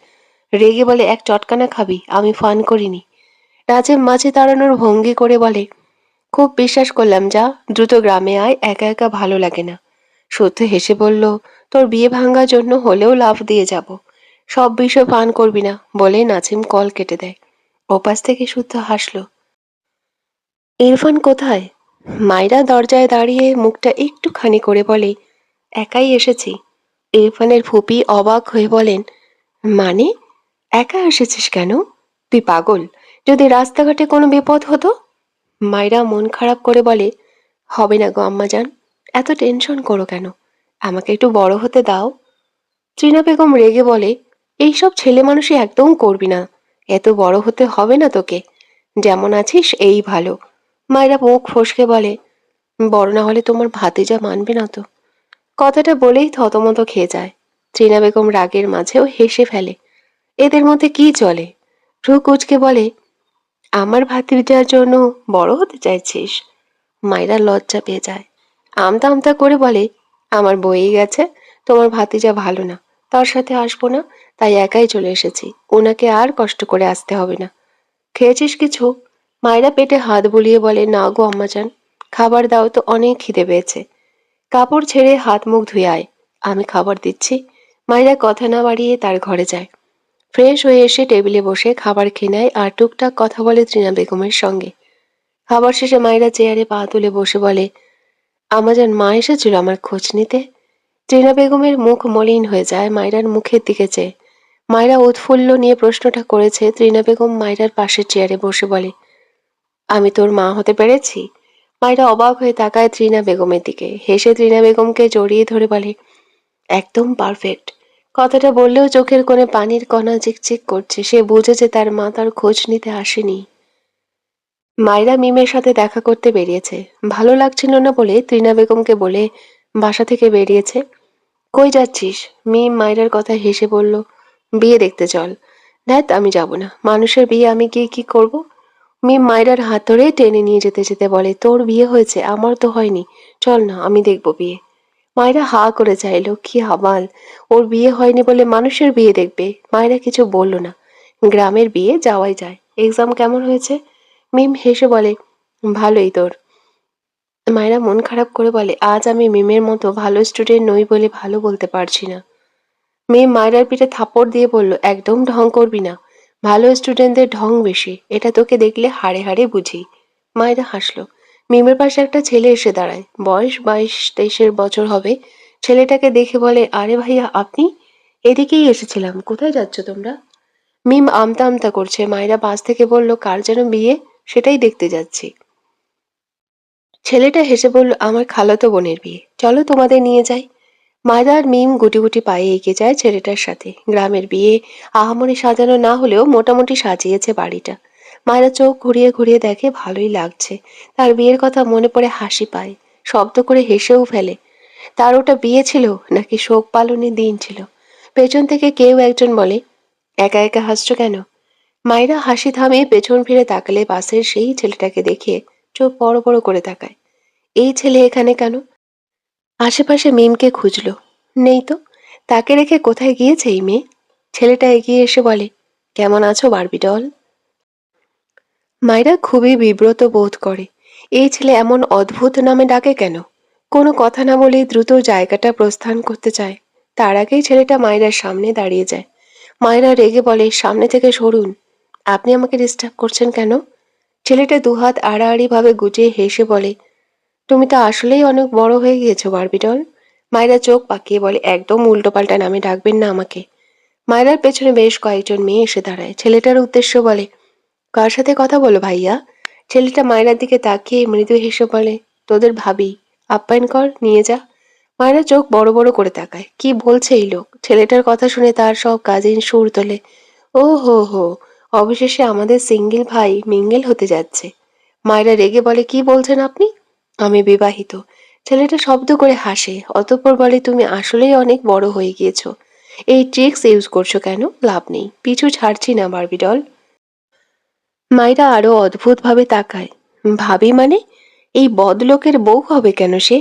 Speaker 1: রেগে বলে, এক চটকানা খাবি, আমি ফান করিনি। নাজিম মাঝে দাঁড়ানোর ভঙ্গি করে বলে, খুব বিশ্বাস করলাম, যা দ্রুত গ্রামে আয়, একা একা ভালো লাগে না। সত্য হেসে বলল, তোর বিয়ে ভাঙার জন্য হলেও লাফ দিয়ে যাব। সব বিষয় পান করবি না, বলে নাজিম কল কেটে দেয়। ওপাশ থেকে শুদ্ধ হাসলো। ইরফান কোথায়? মাইরা দরজায় দাঁড়িয়ে মুখটা একটুখানি করে বলে, একাই এসেছি। ইরফানের ফুপি অবাক হয়ে বলেন, মানে? একা এসেছিস কেন? তুই পাগল? যদি রাস্তাঘাটে কোনো বিপদ হতো? মাইরা মন খারাপ করে বলে, হবে না গো আম্মাজান, এত টেনশন করো কেন? আমাকে একটু বড় হতে দাও। ত্রিনা বেগম রেগে বলে, এইসব ছেলে মানুষই একদম করবি না। এত বড় হতে হবে না তোকে। যেমন আছিস এই ভালো। মায়েরা মুখ ফসকে বলে, বড় না হলে তোমার ভাতিজা মানবে না তো। কথাটা বলেই থতমত খেয়ে যায়। ত্রিনা বেগম রাগের মাঝেও হেসে ফেলে। এদের মধ্যে কি চলে? ভ্রু কুচকে বলে, আমার ভাতিজার জন্য বড় হতে চাইছিস? মায়েরা লজ্জা পেয়ে যায়। আমতা আমতা করে বলে, আমার বয়েই গেছে, তোমার ভাতিজা ভালো না, তার সাথে আসবো না, তাই একাই চলে এসেছি। ওনাকে আর কষ্ট করে আসতে হবে না। খেয়েছিস কিছু? মায়েরা পেটে হাত বুলিয়ে বলে, না গো আম্মাজান, খাবার দাও তো, অনেক খিদে পেয়েছে। কাপড় ছেড়ে হাত মুখ ধুয়ে আয়, আমি খাবার দিচ্ছি। মায়েরা কথা না বাড়িয়ে তার ঘরে যায়। ফ্রেশ হয়ে এসে টেবিলে বসে খাবার খেয়ে নেয় আর টুকটাক কথা বলে ত্রিনা বেগমের সঙ্গে। খাবার শেষে মায়েরা চেয়ারে পা তুলে বসে বলে, আমাজান মা এসেছিল আমার খোঁজ নিতে। টিনা বেগমের মুখ মলিন হয়ে যায় মায়রার মুখের দিকে চেয়ে। মায়রা উৎফুল্ল নিয়ে প্রশ্নটা করেছে। ত্রিনা বেগম মায়রার পাশের চেয়ারে বসে বলে, আমি তোর মা হতে পেরেছি? মায়রা অবাক হয়ে তাকায় ত্রিনা বেগমের দিকে, হেসে ত্রিনা বেগমকে জড়িয়ে ধরে বলে, একদম পারফেক্ট। কথাটা বললেও চোখের কোণে পানির কণা চিকচিক করছে। সে বুঝেছে তার মা তার খোঁজ নিতে আসেনি। মায়রা মিমের সাথে দেখা করতে বেরিয়েছে। ভালো লাগছিল না বলে ত্রিনা বেগমকে বলে, বাসা থেকে বেরিয়েছে। কই যাচ্ছিস? মিম মায়রার কথা হেসে বলল, বিয়ে দেখতে চল। ধ্যাত, আমি যাব না, মানুষের বিয়ে আমি গিয়ে কি করব? মিম মায়রার হাত ধরে টেনে নিয়ে যেতে যেতে বলে, তোর বিয়ে হয়েছে, আমার তো হয়নি, চল না, আমি দেখব বিয়ে। মায়রা হা করে চাইল, কি হাবাল, ওর বিয়ে হয়নি বলে মানুষের বিয়ে দেখবে? মায়রা কিছু বলল না। গ্রামের বিয়ে যাওয়াই যায়। এক্সাম কেমন হয়েছে? মিম হেসে বলে, ভালোই। তোর? মায়রা মন খারাপ করে বলে, আজ আমি মিমের মতো ভালো স্টুডেন্ট নই বলে ভালো বলতে পারছি না। মিম মায়রার পিঠে থাপ্পড় দিয়ে বলল, একদম ঢং করবি না, ভালো স্টুডেন্টদের ঢং বেশি, এটা তোকে দেখলে হাড়ে হাড়ে বুঝি। মায়রা হাসলো। মিমের পাশে একটা ছেলে এসে দাঁড়ায়, বয়স 22-23 বছর হবে। ছেলেটাকে দেখে বলে, আরে ভাইয়া আপনি? এদিকেই এসেছিলাম, কোথায় যাচ্ছ তোমরা? মিম আমতা আমতা করছে। মায়রা পাশ থেকে বলল, কার যেন বিয়ে, সেটাই দেখতে যাচ্ছি। ছেলেটা হেসে বলল, আমার খালাতো বোনের বিয়ে, চলো তোমাদের নিয়ে যাই। মায়রা আর মিম গুটি গুটি পায়ে এগিয়ে যায় ছেলেটার সাথে। গ্রামের বিয়ে আহামরি সাজানো না হলেও মোটামুটি সাজিয়েছে বাড়িটা। মায়রা চোখ ঘুরিয়ে ঘুরিয়ে দেখে, ভালোই লাগছে। তার বিয়ের কথা মনে পড়ে হাসি পায়, শব্দ করে হেসেও ফেলে। তার ওটা বিয়ে ছিল নাকি শোক পালনের দিন ছিল? পেছন থেকে কেউ একজন বলে, একা একা হাসছো কেন? মায়রা হাসি থামিয়ে পেছন ফিরে তাকালে পাশের সেই ছেলেটাকে দেখে চোখ বড় বড় করে তাকায়। এই ছেলে এখানে কেন? আশেপাশে মিমকে খুঁজলো, নেই তো। তাকে রেখে কোথায় গিয়েছে এই মেয়ে? ছেলেটা এগিয়ে এসে বলে, কেমন আছো বারবি ডল? মায়েরা খুবই বিব্রত বোধ করে। এই ছেলে এমন অদ্ভুত নামে ডাকে কেন? কোনো কথা না বলেই দ্রুত জায়গাটা প্রস্থান করতে চায়। তার আগেই ছেলেটা মায়রার সামনে দাঁড়িয়ে যায়। মায়রা রেগে বলে, সামনে থেকে সরুন, আপনি আমাকে ডিস্টার্ব করছেন কেন? ছেলেটা দুহাত আড়াআড়ি ভাবে গুটিয়ে হেসে বলে, তুমি তো আসলেই অনেক বড় হয়ে গিয়েছো বারবি ডল। মায়রা চোখ পাকিয়ে বলে, একদম উল্টোপাল্টা নামে ডাকবেন না আমাকে। মায়রার পেছনে বেশ কয়েকজন মেয়ে এসে দাঁড়ায়। ছেলেটার উদ্দেশ্য বলে, কার সাথে কথা বলো ভাইয়া? ছেলেটা মায়রার দিকে তাকিয়ে মৃদু হেসে বলে, তোদের ভাবি, আপ্যায়ন কর, নিয়ে যা। মায়রা চোখ বড় বড় করে তাকায়, কি বলছে এই লোক? ছেলেটার কথা শুনে তার সব কাজিন সুর তোলে, ও হো হো, অবশেষে আমাদের সিঙ্গেল ভাই মিঙ্গেল হতে যাচ্ছে। মায়রা রেগে বলে, কি বলছেন আপনি? আমি বিবাহিত। ছেলেটা শব্দ করে হাসে, অতঃপর বলে, তুমি আসলেই অনেক বড় হয়ে গিয়েছো। এই ট্রিক্স ইউজ করছো কেন? লাভ নেই, পিছু ছাড়ছি না বারবি ডল। মায়রা আরো অদ্ভুতভাবে তাকায়। ভাবি মানে? এই বদলোকের বউ হবে কেন সে?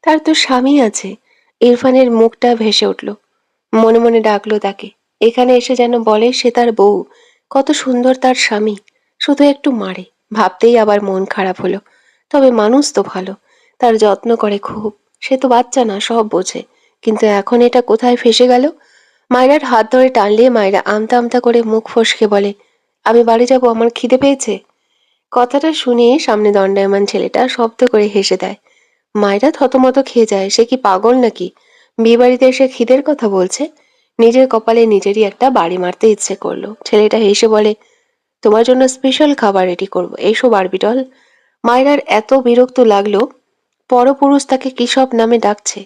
Speaker 1: তার তো স্বামী আছে। ইরফানের মুখটা ভেসে উঠল। মনে মনে ডাকলো তাকে। এখানে এসে যেন বলে সে তার বউ। কত সুন্দর তার স্বামী, শুধু একটু মারে। ভাবতেই আবার মন খারাপ হলো। তবে মানুষ তো ভালো, তার যত্ন করে খুব। সে তো বাচ্চা না, সব বোঝে। কিন্তু এখন এটা কোথায় ফেসে গেল? মায়রার হাত ধরে টানলে মায়রা আমতা আমতা করে মুখ ফসকে বলে, আমি বাড়ি যাব, আমার খিদে পেয়েছে। কথাটা শুনে সামনে দণ্ডায়মান ছেলেটা শব্দ করে হেসে দেয়। মায়রা থতমত খেয়ে যায়, সে কি পাগল নাকি? বিয়েবাড়িতে এসে খিদের কথা বলছে। নিজের কপালে নিজেরই একটা বাড়ি মারতে ইচ্ছে করলো। ছেলেটা হেসে বলে, তোমার জন্য স্পেশাল খাবার রেডি করবো, এসো বারবি ডল। মায়রার এত বিরক্ত লাগলো, পরপুরুষ তাকে কি সব নামে ডাকছে।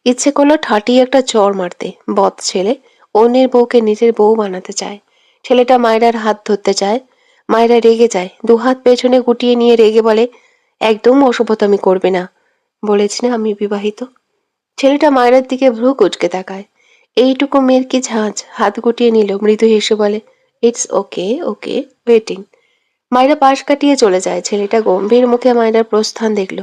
Speaker 1: ইচ্ছে করলো ঠাটিয়ে একটা চড় মারতে। বদ ছেলে, অন্যের বউকে নিজের বউ বানাতে চায়। ছেলেটা মায়রার হাত ধরতে চায়। মায়রা রেগে যায়, দুহাত পেছনে গুটিয়ে নিয়ে রেগে বলে, একদম অসভ্যতামি করবে না, বলেছি না আমি বিবাহিত। ছেলেটা মায়রার দিকে ভ্রু কুঁচকে তাকায়। এইটুকু মেয়ের কি ঝাঁঝ? হাত গুটিয়ে নিল, মৃদু হেসে বলে, ইটস ওকে ওকে, ওয়েটিং। মায়রা পাশ কাটিয়ে চলে যায়। ছেলেটা গম্ভীর মুখে মায়রার প্রস্থান দেখল।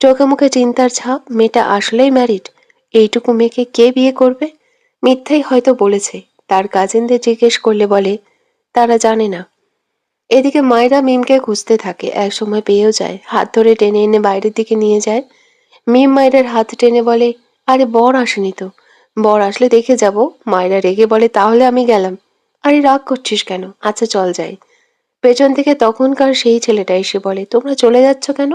Speaker 1: চোখে মুখে চিন্তার ছাপ। মেয়েটা আসলেই ম্যারিড? এইটুকু মেয়েকে কে বিয়ে করবে? মিথ্যাই হয়তো বলেছে। তার কাজিনদের জিজ্ঞেস করলে বলে, তারা জানে না। এদিকে মায়রা মিমকে খুঁজতে থাকে, একসময় পেয়েও যায়। হাত ধরে টেনে এনে বাইরের দিকে নিয়ে যায়। মিম মায়রার হাত টেনে বলে, আরে বর আসেনি তো, বর আসলে দেখে যাব। মায়রা রেগে বলে, তাহলে আমি গেলাম। আরে রাগ করছিস কেন, আচ্ছা চল যাই। পেছন থেকে তখনকার সেই ছেলেটা এসে বলে, তোমরা চলে যাচ্ছ কেন?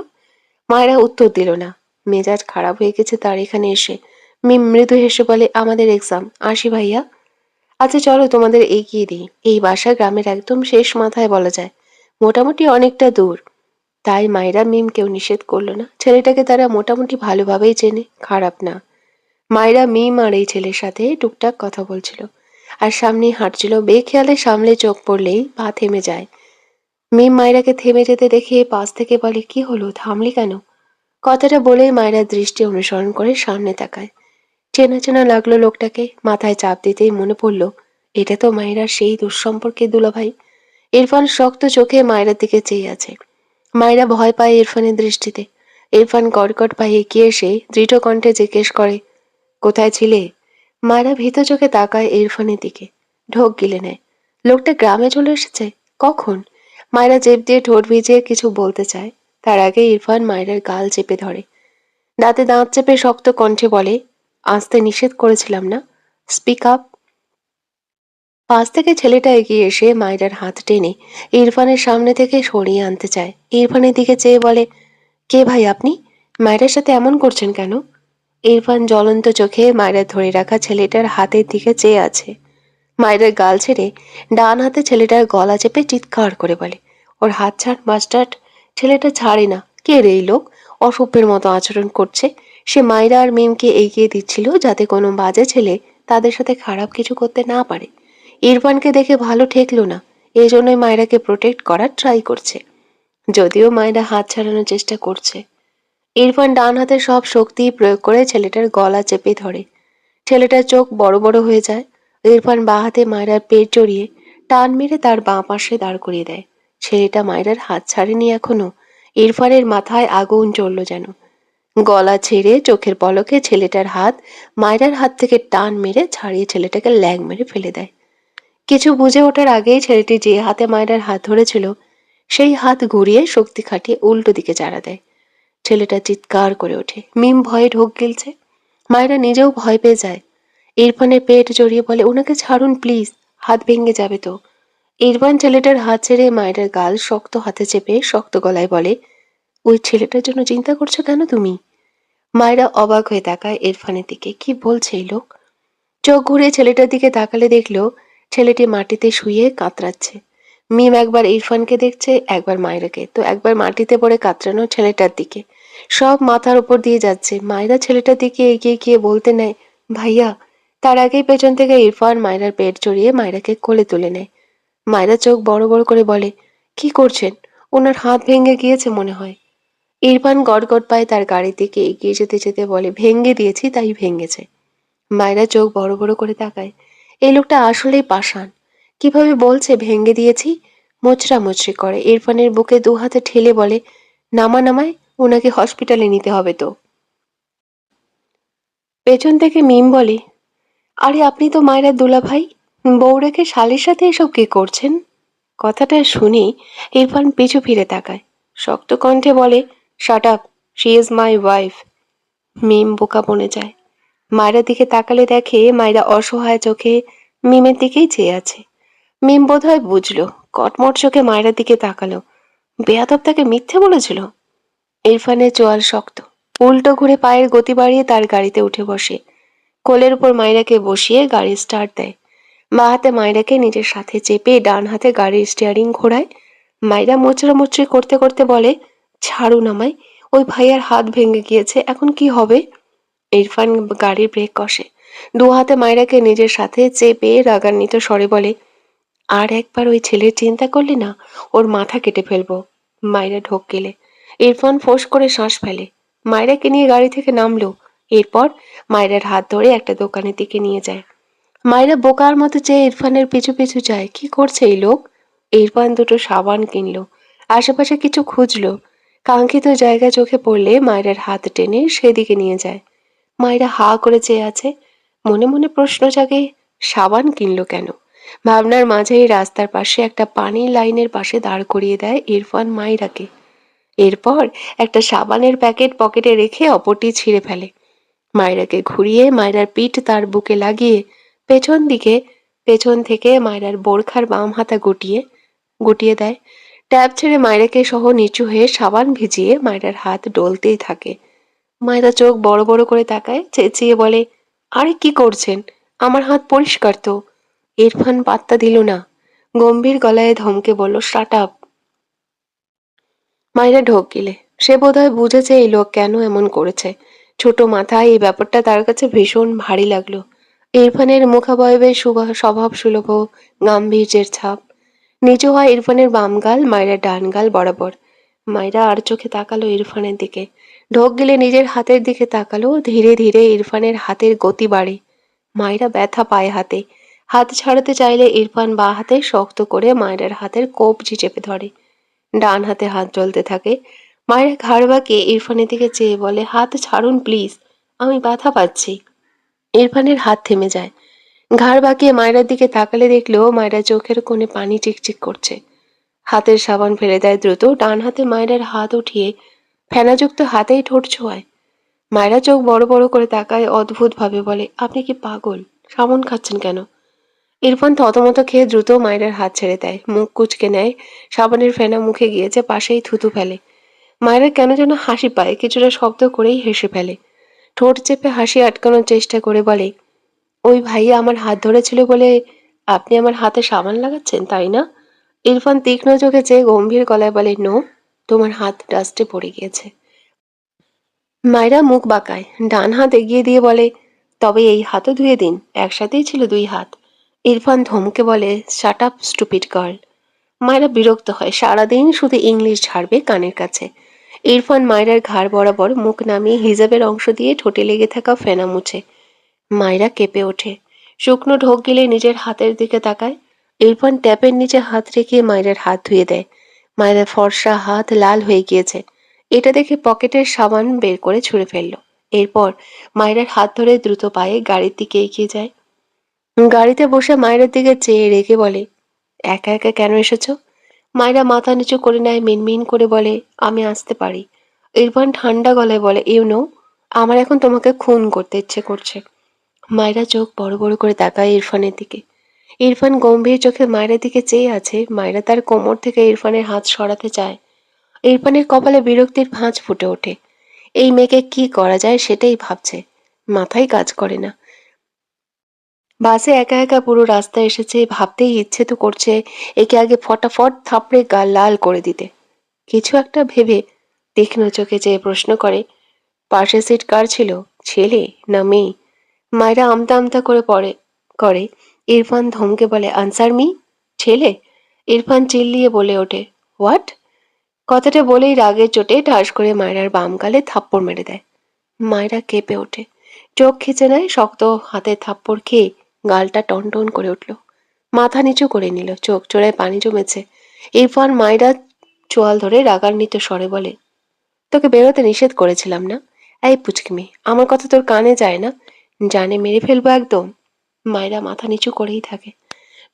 Speaker 1: মায়েরা উত্তর দিল না। মেজাজ খারাপ হয়ে গেছে তার এখানে এসে। মিম মৃদু হেসে বলে, আমাদের এক্সাম, আসি ভাইয়া। আচ্ছা চলো তোমাদের এগিয়ে দিই। এই বাসা গ্রামের একদম শেষ মাথায় বলা যায়, মোটামুটি অনেকটা দূর। তাই মায়েরা মিমকেও নিষেধ করলো না। ছেলেটাকে তারা মোটামুটি ভালোভাবেই চেনে, খারাপ না। মায়েরা মিম আর এই ছেলের সাথে টুকটাক কথা বলছিল আর সামনেই হাঁটছিল। বেখেয়ালে সামলে চোখ পড়লেই পা থেমে যায়। মিম মায়রাকে থেমে যেতে দেখে পাশ থেকে বলে, কি হলো, থামলি কেন? কথাটা বলেই মায়েরা দৃষ্টি অনুসরণ করে সামনে তাকায়। চেনা চেনা লাগলো লোকটাকে। মাথায় চাপ দিতেই মনে পড়ল, এটা তো মায়েরার সেই দুঃসম্পর্কের দুলাভাই। ইরফান শক্ত চোখে মায়েরার দিকে চেয়ে আছে। মায়েরা ভয় পায় ইরফানের দৃষ্টিতে। ইরফান কটকট পায়ে এগিয়ে এসে দৃঢ় কণ্ঠে জিজ্ঞেস করে, কোথায় ছিলে? মায়েরা ভীত চোখে তাকায় ইরফানের দিকে। ঢোক গিলে নেয়। লোকটা গ্রামে চলে এসেছে? কখন? মায়েরা জেপ দিয়ে ঠোঁট ভিজিয়ে কিছু বলতে চায়, তার আগে ইরফান মায়েরার গাল চেপে ধরে। দাঁতে দাঁত চেপে শক্ত কণ্ঠে বলে, আসতে নিষেধ করেছিলাম না? Speak up. পাশ থেকে ছেলেটা এগিয়ে এসে মায়েরার হাত টেনে ইরফানের সামনে থেকে সরিয়ে আনতে চায়। ইরফানের দিকে চেয়ে বলে, কে ভাই আপনি? মায়েরার সাথে এমন করছেন কেন? ইরফান জ্বলন্ত চোখে মায়েরা ধরে রাখা ছেলেটার হাতের দিকে চেয়ে আছে। মায়েরার গাল ছেড়ে ডান হাতে ছেলেটার গলা চেপে চিৎকার করে বলে, ওর হাত ছাড় মাস্টার্ড। ছেলেটা ছাড়ে না। কে রে এই লোক? অসভ্যের মতো আচরণ করছে। সে মায়েরা আর মিমকে এগিয়ে দিচ্ছিল যাতে কোনো বাজে ছেলে তাদের সাথে খারাপ কিছু করতে না পারে। ইরফানকে দেখে ভালো ঠেকলো না, এই জন্যই মায়েরাকে প্রোটেক্ট করার ট্রাই করছে, যদিও মায়েরা হাত ছাড়ানোর চেষ্টা করছে। ইরফান ডান হাতে সব শক্তি প্রয়োগ করে ছেলেটার গলা চেপে ধরে। ছেলেটার চোখ বড় বড় হয়ে যায়। ইরফান বাঁ হাতে মায়রার পেট জড়িয়ে টান মেরে তার বাঁ পাশে দাঁড় করিয়ে দেয়। ছেলেটা মায়রার হাত ছাড়েনি এখনো। ইরফানের মাথায় আগুন জ্বলল যেন। গলা ছেড়ে চোখের পলকে ছেলেটার হাত মায়রার হাত থেকে টান মেরে ছাড়িয়ে ছেলেটাকে ল্যাং মেরে ফেলে দেয়। কিছু বুঝে ওঠার আগেই ছেলেটি যে হাতে মায়রার হাত ধরেছিল সেই হাত ঘুরিয়ে শক্তি খাটিয়ে উল্টো দিকে চাড়া দেয়। ছেলেটা চিৎকার করে ওঠে। মিম ভয়ে ঢোক গিলছে। মায়েরা নিজেও ভয় পেয়ে যায়। ইরফানের পেট জড়িয়ে বলে, ওনাকে ছাড়ুন প্লিজ, হাত ভেঙে যাবে তো। ইরফান ছেলেটার হাত ছেড়ে মায়ের গাল শক্ত হাতে চেপে শক্ত গলায় বলে, ওই ছেলেটার জন্য চিন্তা করছো কেন তুমি? মায়েরা অবাক হয়ে তাকায় ইরফানের দিকে। কি বলছে এই লোক? চোখ ঘুরে ছেলেটার দিকে তাকালে দেখলো ছেলেটি মাটিতে শুয়ে কাতরাচ্ছে। মিম একবার ইরফানকে দেখছে, একবার মায়েরাকে, তো একবার মাটিতে পড়ে কাতরানো ছেলেটার দিকে। সব মাথার উপর দিয়ে যাচ্ছে। মায়েরা ছেলেটার দিকে এগিয়ে গিয়ে বলতে নেয়, ভাইয়া। তার আগেই পেছন থেকে ইরফান মায়েরার পেট জড়িয়ে মায়েরাকে কোলে তুলে নেয়। মায়েরা চোখ বড় বড় করে বলে, কি করছেন? ওনার হাত ভেঙে গিয়েছে মনে হয়। ইরফান গটগট পায়ে তার গাড়ির দিকে এগিয়ে যেতে যেতে বলে, ভেঙে দিয়েছি তাই ভেঙেছে। মায়েরা চোখ বড় বড় করে তাকায়। এই লোকটা আসলেই পাষাণ। কিভাবে বলছে ভেঙে দিয়েছি? মোচড়া মুচড়ি করে ইরফানের বুকে দু হাতে ঠেলে বলে, নামায় ওনাকে হসপিটালে নিতে হবে তো। পেছন থেকে মিম বলে, আরে আপনি তো মায়েরা দুলা ভাই, বউ রেখে শালির সাথে এসব কি করছেন? কথাটা শুনে ইরফান পিছু ফিরে তাকায়। শক্ত কণ্ঠে বলে, shut up, she is my wife. Mim বোকা বনে যায়। মায়েরার দিকে তাকালে দেখে মায়েরা অসহায় চোখে মিমের দিকেই চেয়ে আছে। মিম বোধহয় বুঝলো, কটমট চোখে মায়েরার দিকে তাকালো। বেয়াদব তাকে মিথ্যে বলেছিল। ইরফানের চোয়াল শক্ত। উল্টো ঘুরে পায়ের গতি বাড়িয়ে তার গাড়িতে উঠে বসে। কোলের উপর মায়েরাকে বসিয়ে গাড়ি স্টার্ট দেয়। বা হাতে মায়েরাকে নিজের সাথে চেপে ডান হাতে গাড়ির স্টিয়ারিং ঘোরায়। মায়েরা মোচড়ামুচড়ি করতে করতে বলে, ছাড়ুন আমায়, ওই ভাইয়ার হাত ভেঙে গিয়েছে, এখন কি হবে? ইরফান গাড়ির ব্রেক কষে। দু হাতে মায়েরাকে নিজের সাথে চেপে রাগান্বিত স্বরে বলে, আর একবার ওই ছেলের চিন্তা করলি না, ওর মাথা কেটে ফেলবো। মায়েরা ঢোক গেলে ইরফান ফোঁস করে শ্বাস ফেলে। মায়েরাকে নিয়ে গাড়ি থেকে নামলো। এরপর মায়েরার হাত ধরে একটা দোকানের দিকে নিয়ে যায়। মায়েরা বোকার মতো চেয়ে ইরফানের পিছু পিছু যায়। কি করছে এই লোক? ইরফান দুটো সাবান কিনলো। আশেপাশে কিছু খুঁজলো। কাঙ্ক্ষিত জায়গা চোখে পড়লে মায়েরার হাত টেনে সেদিকে নিয়ে যায়। মায়েরা হা করে চেয়ে আছে। মনে মনে প্রশ্ন জাগে, সাবান কিনলো কেন? ভাবনার মাঝেই রাস্তার পাশে একটা পানির লাইনের পাশে দাঁড় করিয়ে দেয় ইরফান মাইরাকে। এরপর একটা সাবানের প্যাকেট পকেটে রেখে অপরটি ছিঁড়ে ফেলে। মায়রাকে ঘুরিয়ে মায়রার পিঠ তার বুকে লাগিয়ে পেছন থেকে মায়রার বোরখার বাম হাতা গুটিয়ে গুটিয়ে দেয়। ট্যাব ছেড়ে মায়রাকে সহ নিচু হয়ে সাবান ভিজিয়ে মায়রার হাত ডলতেই থাকে। মায়রা চোখ বড় বড় করে তাকায়, চেঁচিয়ে বলে, আরে কি করছেন? আমার হাত পরিষ্কার তো। ইরফান পাত্তা দিল না। গম্ভীর গলায় ধমকে বলল, শাট আপ। মায়েরা ঢোক গিলে। সে বোধহয় বুঝেছে এই লোক কেন এমন করেছে। ছোট মাথায় এই ব্যাপারটা তার কাছে ভীষণ ভারী লাগলো। ইরফানের মুখাবয়বে স্বভাব সুলভ গাম্ভীর্যের ছাপ। নিচু হয় ইরফানের বাম গাল মায়েরা ডান গাল বরাবর। মায়েরা আর চোখে তাকালো ইরফানের দিকে। ঢোক গিলে নিজের হাতের দিকে তাকালো। ধীরে ধীরে ইরফানের হাতের গতি বাড়ে। মায়েরা ব্যথা পায় হাতে। হাত ছাড়াতে চাইলে ইরফান বাঁ হাতে শক্ত করে মায়েরার হাতের কবজি চেপে ধরে। ডান হাতে হাত জ্বলতে থাকে। মায়েরা ঘাড় বাঁকিয়ে ইরফানের দিকে চেয়ে বলে, হাত ছাড়ুন প্লিজ, আমি ব্যথা পাচ্ছি। ইরফানের হাত থেমে যায়। ঘাড় বাঁকিয়ে মায়েরার দিকে তাকালে দেখলো মায়েরা চোখের কোণে পানি চিকচিক করছে। হাতের সাবান ফেলে দেয় দ্রুত। ডান হাতে মায়েরার হাত উঠিয়ে ফেনাযুক্ত হাতেই ঠোঁট ছোঁয়ায়। মায়েরা চোখ বড় বড় করে তাকায়, অদ্ভুত ভাবে বলে, আপনি কি পাগল? সাবান খাচ্ছেন কেন? ইরফান থতমত খেয়ে দ্রুত মায়েরার হাত ছেড়ে দেয়। মুখ কুঁচকে নেয়। সাবানের ফেনা মুখে গিয়েছে, পাশেই থুতু ফেলে। মায়েরা কেন যেন হাসি পায়, কিছুটা শব্দ করেই হেসে ফেলে। ঠোঁট চেপে হাসি আটকানোর চেষ্টা করে বলে, ওই ভাইয়া আমার হাত ধরেছিল বলে আপনি আমার হাতে সাবান লাগাচ্ছেন, তাই না? ইরফান তীক্ষ্ণ চোখে চেয়ে গম্ভীর গলায় বলে, নো, তোমার হাত ডাস্টে পড়ে গিয়েছে। মায়েরা মুখ বাঁকায়। ডান হাত এগিয়ে দিয়ে বলে, তবে এই হাতও ধুয়ে দিন, একসাথেই ছিল দুই হাত। ইরফান ধমকে বলে, শাট আপ স্টুপিড গার্ল। মায়েরা বিরক্ত হয়। সারাদিন শুধু ইংলিশ ঝাড়বে কানের কাছে। ইরফান মায়েরার ঘাড় বরাবর মুখ নামিয়ে হিজাবের অংশ দিয়ে ঠোঁটে লেগে থাকা ফেনা মুছে। মায়েরা কেঁপে ওঠে। শুকনো ঢোক গিলে নিজের হাতের দিকে তাকায়। ইরফান ট্যাপের নিচে হাত রেখে মায়েরার হাত ধুয়ে দেয়। মায়েরার ফর্সা হাত লাল হয়ে গিয়েছে। এটা দেখে পকেটের সাবান বের করে ছুঁড়ে ফেলল। এরপর মায়েরার হাত ধরে দ্রুত পায়ে গাড়ির দিকে এগিয়ে যায়। গাড়িতে বসে মায়েরার দিকে চেয়ে রেগে বলে, একা একা কেন এসেছো? মায়েরা মাথা নিচু করে নেয়, মিনমিন করে বলে, আমি আসতে পারি। ইরফান ঠান্ডা গলায় বলে, ইউ নো, আমার এখন তোমাকে খুন করতে ইচ্ছে করছে। মায়েরা চোখ বড় বড় করে তাকায় ইরফানের দিকে। ইরফান গম্ভীর চোখে মায়েরার দিকে চেয়ে আছে। মায়েরা তার কোমর থেকে ইরফানের হাত সরাতে চায়। ইরফানের কপালে বিরক্তির ভাঁজ ফুটে ওঠে। এই মেয়েকে কি করা যায় সেটাই ভাবছে, মাথায় কাজ করে না। বাসে একা একা পুরো রাস্তায় এসেছে, ভাবতেই ইচ্ছে তো করছে একে আগে ফটাফট থাপড়ে গাল লাল করে দিতে। কিছু একটা ভেবে তীক্ষ্ণ চোখে চেয়ে প্রশ্ন করে, পাশে সিট কার ছিল, ছেলে না মেয়ে? মায়েরা আমতা আমতা করে। ইরফান ধমকে বলে, আনসার মি। ছেলে? ইরফান চিল্লিয়ে বলে ওঠে, হোয়াট? কথাটা বলেই রাগের চোটে ঠাস করে মায়রার বাম গালে থাপ্পড় মেরে দেয়। মায়রা কেঁপে ওঠে। চোখ খিচে নেয়। শক্ত হাতে থাপ্পড় খেয়ে গালটা টনটন করে উঠল। মাথা নিচু করে নিল। চোখ জোড়ায় পানি জমেছে। ইরফান মায়রা চোয়াল ধরে রাগান্বিত স্বরে বলে, তোকে বেরোতে নিষেধ করেছিলাম না? এই পুচকি মেয়ে, আমার কথা তোর কানে যায় না? জানে মেরে ফেলবো একদম। মায়রা মাথা নিচু করেই থাকে।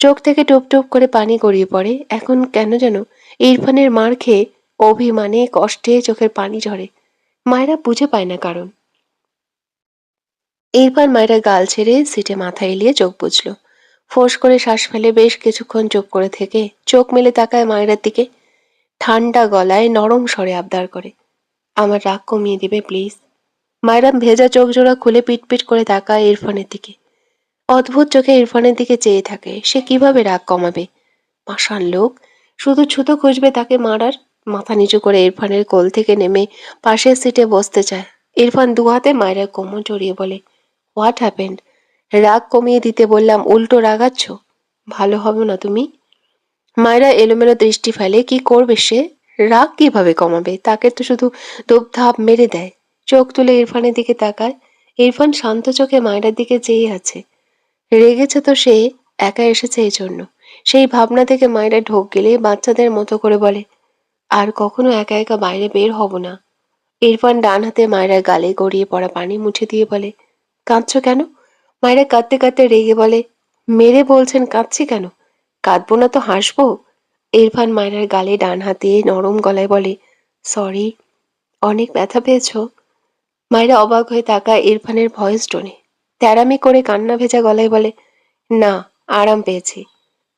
Speaker 1: চোখ থেকে টুপ টুপ করে পানি গড়িয়ে পড়ে। এখন কেন যেন ইরফানের মার খেয়ে অভিমানে কষ্টে চোখের পানি ঝরে। মায়েরা বুঝে পায় না কারণ। ইরফান মায়েরা গাল ছেড়ে সিটে মাথা এলিয়ে চোখ বুঝল। ফোঁস করে শ্বাস ফেলে বেশ কিছুক্ষণ চুপ করে থেকে চোখ মেলে তাকায় মায়েরার দিকে। ঠান্ডা গলায় নরম স্বরে আবদার করে, আমার রাগ কমিয়ে দিবে প্লিজ। মায়েরা ভেজা চোখ জোড়া খুলে পিটপিট করে তাকায় ইরফানের দিকে। অদ্ভুত চোখে ইরফানের দিকে চেয়ে থাকে। সে কিভাবে রাগ কমাবে? পাষাণ লোক, শুধু ছুতো খুঁজবে তাকে মারার। মাথা নিচু করে ইরফানের কোল থেকে নেমে পাশের সিটে বসতে চায়। ইরফান দুহাতে মায়ের কোমর জড়িয়ে বলে, হোয়াট হ্যাপেন্ড? রাগ কমিয়ে দিতে বললাম, উল্টো রাগাচ্ছ? ভালো হবে না তুমি? মায়েরা এলোমেলো দৃষ্টি ফেলে। কি করবে সে? রাগ কিভাবে কমাবে? তাকে তো শুধু ধূপধাপ মেরে দেয়। চোখ তুলে ইরফানের দিকে তাকায়। ইরফান শান্ত চোখে মায়েরার দিকে চেয়ে আছে। রেগেছে তো সে একা এসেছে এই জন্য। সেই ভাবনা থেকে মায়েরা ঢোক গেলে বাচ্চাদের মতো করে বলে, আর কখনো একা একা বাইরে বের হব না। ইরফান ডান হাতে মায়েরার গালে গড়িয়ে পড়া পানি মুছে দিয়ে বলে, কাঁদছো কেন? মায়েরা কাঁদতে কাঁদতে রেগে বলে, মেরে বলছেন, কাঁদছি কেন? কাঁদবো না তো হাসবো? ইরফান মায়েরার গালে ডান হাতে নরম গলায় বলে, সরি, অনেক ব্যথা পেয়েছো? মায়েরা অবাক হয়ে তাকায় ইরফানের ভয়েস টোনে। তেরামি করে কান্না ভেজা গলায় বলে, না, আরাম পেয়েছি।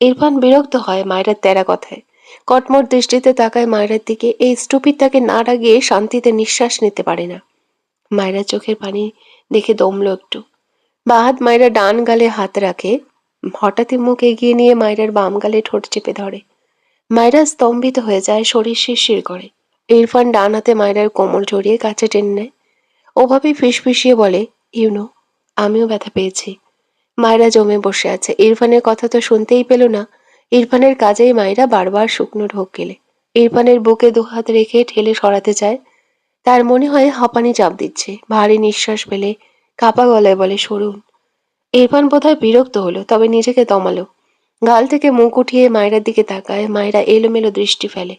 Speaker 1: ইরফান বিরক্ত হয় মায়েরার তেরা কথায়। কটমট দৃষ্টিতে তাকায় মায়েরার দিকে। এই স্টুপিড তাকে না রাগিয়ে শান্তিতে নিঃশ্বাস নিতে পারে না। মায়েরার চোখের পানি দেখে দমল একটু। বাঁ হাত মায়েরা ডান গালে হাত রাখে। হঠাৎই মুখ এগিয়ে নিয়ে মায়েরার বাম গালে ঠোঁট চেপে ধরে। মায়েরা স্তম্ভিত হয়ে যায়, শরীর শিরশির করে। ইরফান ডান হাতে মায়েরার কোমর জড়িয়ে কাছে টেনে নেয়। ওভাবেই ফিসফিসিয়ে বলে, ইউনো, আমিও ব্যথা পেয়েছি। মায়েরা জমে বসে আছে। ইরফানের কথা তো শুনতেই পেল না। ইরফানের কাজেই মায়েরা বারবার শুকনো ঢোক গেলে। ইরফানের বুকে দুহাত রেখে ঠেলে সরাতে চায়। তার মনে হয় হাঁপানি চাপ দিচ্ছে। ভারী নিঃশ্বাস ফেলে কাপা গলায় বলে, সরুন। ইরফান বোধহয় বিরক্ত হলো, তবে নিজেকে দমালো। গাল থেকে মুখ উঠিয়ে মায়রার দিকে তাকায়। মায়রা এলোমেলো দৃষ্টি ফেলে।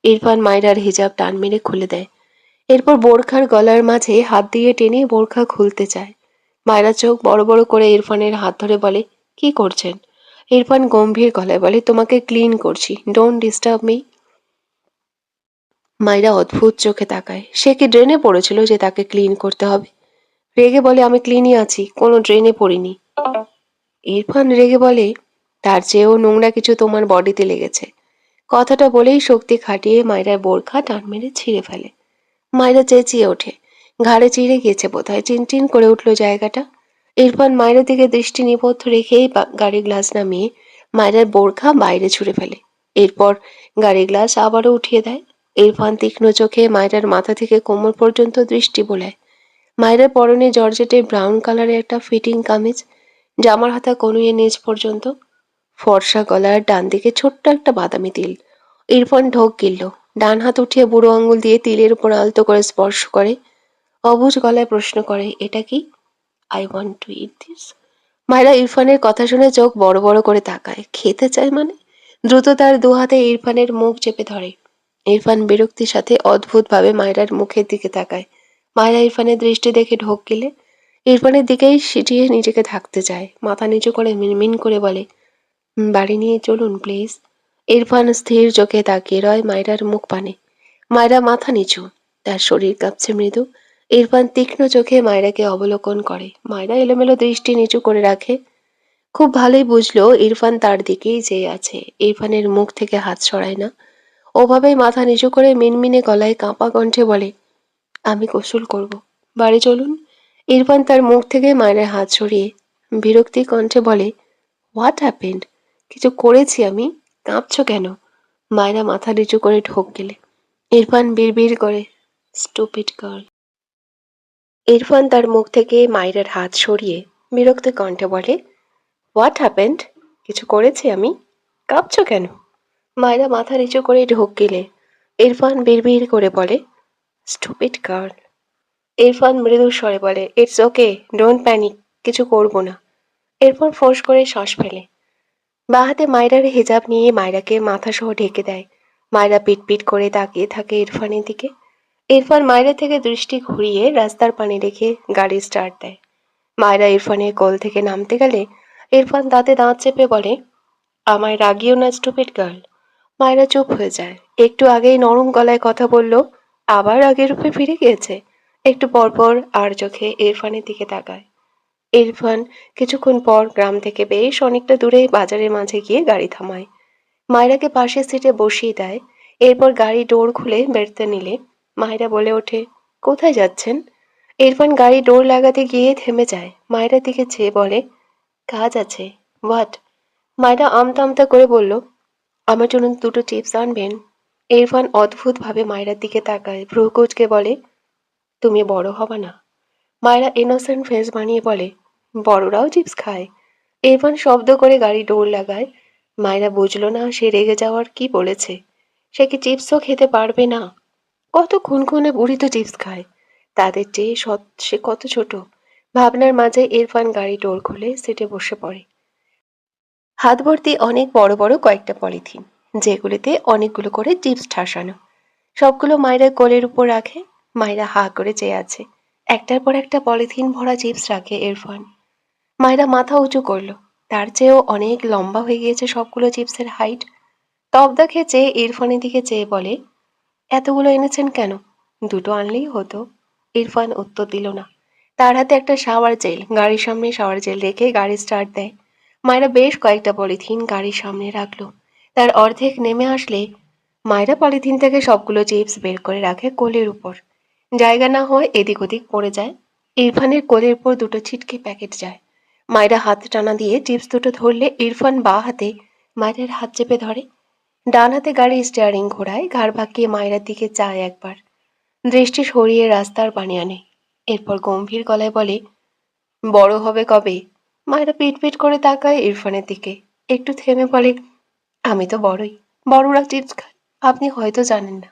Speaker 1: ইরফান মায়রার হিজাব টান মেরে খুলে দেয়। এরপর বোরখার গলার মাঝে হাত দিয়ে টেনে বোরখা খুলতে চায়। মায়রা চোখ বড় বড় করে ইরফানের হাত ধরে বলে, কি করছেন? ইরফান গম্ভীর গলায় বলে, তোমাকে ক্লিন করছি, ডোন্ট ডিস্টার্ব মি। মায়রা অদ্ভুত চোখে তাকায়। সে কি ড্রেনে পড়েছিল যে তাকে ক্লিন করতে হবে? রেগে বলে, আমি ক্লিনই আছি, কোনো ড্রেনে পড়িনি। ইরফান রেগে বলে, তার চেয়েও নোংরা কিছু তোমার বডিতে লেগেছে। কথাটা বলেই শক্তি খাটিয়ে মায়রার বোরখা টান মেরে ছিঁড়ে ফেলে। মায়রা চেঁচিয়ে ওঠে। ঘাড়ে চিড়ে গিয়েছে বোধহয়, চিনচিন করে উঠল জায়গাটা। ইরফান মায়রার দিকে দৃষ্টি নিবদ্ধ রেখেই গাড়ির গ্লাস নামিয়ে মায়রার বোরখা বাইরে ছুঁড়ে ফেলে। এরপর গাড়ির গ্লাস আবারও উঠিয়ে দেয়। ইরফান তীক্ষ্ণ চোখে মায়রার মাথা থেকে কোমর পর্যন্ত দৃষ্টি বোলায়। মায়রার পরনে জর্জেটে ব্রাউন কালারের একটা ফিটিং কামিজ, জামার হাতা কনুয়ে নিচ পর্যন্ত। ফর্সা গলার ডান দিকে ছোট্ট একটা বাদামি তিল। ইরফান ঢোক গিলল। ডান হাত উঠিয়ে বুড়ো আঙুল দিয়ে তিলের উপর আলতো করে স্পর্শ করে অবুঝ গলায় প্রশ্ন করে, এটা কি? I want to it this. মায়েরা ইরফানের কথা শুনে চোখ বড় বড় করে তাকায়। খেতে চায় মানে? দ্রুত তার দু হাতে ইরফানের মুখ চেপে ধরে। ইরফান বিরক্তির সাথে অদ্ভুতভাবে মায়রার মুখের দিকে তাকায়। মায়রা ইরফানের দৃষ্টি দেখে ঢোক গিলে ইরফানের দিকেই সিটিয়ে নিজেকে থাকতে চায়। মাথা নিচু করে মিনমিন করে বলে, বাড়ি নিয়ে চলুন প্লিজ। ইরফান স্থির চোখে তাকিয়ে রয় মায়রার মুখ পানে। মায়রা মাথা নিচু, তার শরীর কাঁপছে মৃদু। ইরফান তীক্ষ্ণ চোখে মায়রাকে অবলোকন করে। মায়রা এলোমেলো দৃষ্টি নিচু করে রাখে। খুব ভালোই বুঝলো ইরফান তার দিকেই চেয়ে আছে। ইরফানের মুখ থেকে হাত সরায় না। ওভাবেই মাথা নিচু করে মিনমিনে গলায় কাঁপা কণ্ঠে বলে, আমি গোসল করব, বাড়ি চলুন। ইরফান তার মুখ থেকে মায়রার হাত সরিয়ে বিরক্তি কণ্ঠে বলে, হোয়াট হ্যাপেন্ড? কিছু করেছি আমি? কাঁপছো কেন? মায়রা মাথা নিচু করে ঢোক গেলে ইরফান বিড়বিড় করে, স্টুপিড গার্ল। ইরফান তার মুখ থেকে মায়রার হাত সরিয়ে বিরক্ত কণ্ঠে বলে, হোয়াট হ্যাপেন্ড? কিছু করেছি আমি? কাঁপছো কেন? মায়রা মাথা নিচু করে ঢোক গেলে ইরফান বিড়বিড় করে বলে, স্টুপিড গার্ল। ইরফান মৃদু স্বরে বলে, ইটস ওকে, ডোন্ট প্যানিক, কিছু করবো না। এরপর ফোঁস করে শ্বাস ফেলে। বাঁ হাতে মায়রার হিজাব নিয়ে মায়রাকে মাথা সহ ঢেকে দেয়। মায়রা পিটপিট করে তাকিয়ে থাকে ইরফানের দিকে। ইরফান মায়রা থেকে দৃষ্টি ঘুরিয়ে রাস্তার পানে রেখে গাড়ি স্টার্ট দেয়। মায়রা ইরফানের কোল থেকে নামতে গেলে ইরফান দাঁতে দাঁত চেপে বলে, আমায় রাগিও না স্টুপিড গার্ল। মায়রা চুপ হয়ে যায়। একটু আগেই নরম গলায় কথা বলল, আবার আগের রূপে ফিরে গিয়েছে। একটু পরপর আর চোখে ইরফানের দিকে তাকায়। ইরফান কিছুক্ষণ পর গ্রাম থেকে বেশ অনেকটা দূরে বাজারের মাঝে গিয়ে গাড়ি থামায়। মায়রাকে পাশের সিটে বসিয়ে দেয়। এরপর গাড়ি ডোর খুলে বেরোতে নিলে মায়রা বলে ওঠে, কোথায় যাচ্ছেন? ইরফান গাড়ি ডোর লাগাতে গিয়ে থেমে যায়। মায়রার দিকে চেয়ে বলে, কাজ আছে। হোয়াট? মায়রা আমতা আমতা করে বলল, আমার জন্য দুটো চিপস আনবেন? ইরফান অদ্ভুতভাবে মায়রার দিকে তাকায়, ভ্রু কুঁচকে বলে, তুমি বড় হবা না? মায়রা ইনোসেন্ট ফেস বানিয়ে বলে, বড়রাও চিপস খায়? ইরফান শব্দ করে গাড়ি ডোর লাগায়। মায়রা বুঝলো না সে রেগে যাওয়ার কি বলেছে। সে কি চিপসও খেতে পারবে না? কত খুনখুনে বুড়ি তো চিপস খায়। তাদের চেয়ে সে কত ছোট। ভাবনার মাঝে ইরফান গাড়ি ডোর খুলে সিটে বসে পড়ে। হাত ভর্তি অনেক বড় বড় কয়েকটা পলিথিন, যেগুলিতে অনেকগুলো করে চিপস ঠাসানো। সবগুলো মায়রার কোলের উপর রাখে। মায়রা হা করে চেয়ে আছে। একটার পর একটা পলিথিন ভরা চিপস রাখে ইরফান। মায়রা মাথা উঁচু করলো। তার চেয়েও অনেক লম্বা হয়ে গিয়েছে সবগুলো চিপসের হাইট। তবদা খেয়ে চেয়ে ইরফানের দিকে চেয়ে বলে, এতগুলো এনেছেন কেন? দুটো আনলেই হতো। ইরফান উত্তর দিল না। তার হাতে একটা শাওয়ার জেল। গাড়ির সামনে শাওয়ার জেল রেখে গাড়ি স্টার্ট দেয়। মায়রা বেশ কয়েকটা পলিথিন গাড়ির সামনে রাখলো। তার অর্ধেক নেমে আসলে মায়রা পলিথিন থেকে সবগুলো চিপস বের করে রাখে কোলের উপর। জায়গা না হয় এদিক ওদিক পড়ে যায়। ইরফানের কোলের উপর দুটো ছিটকে প্যাকেট যায়। মায়রা হাত টানা দিয়ে চিপস দুটো ধরলে ইরফান বাঁ হাতে মায়রার হাত চেপে ধরে। ডান হাতে গাড়ির স্টিয়ারিং ঘোরায়। ঘাড় বাঁকিয়ে মায়রার দিকে চায় একবার। দৃষ্টি সরিয়ে রাস্তার পানে আনে। এরপর গম্ভীর গলায় বলে, বড় হবে কবে? মায়রা পিটপিট করে তাকায় ইরফানের দিকে। একটু থেমে বলে, আমি তো বড়ই, বড়রা চিপস খায়। আপনি হয়তো জানেন না।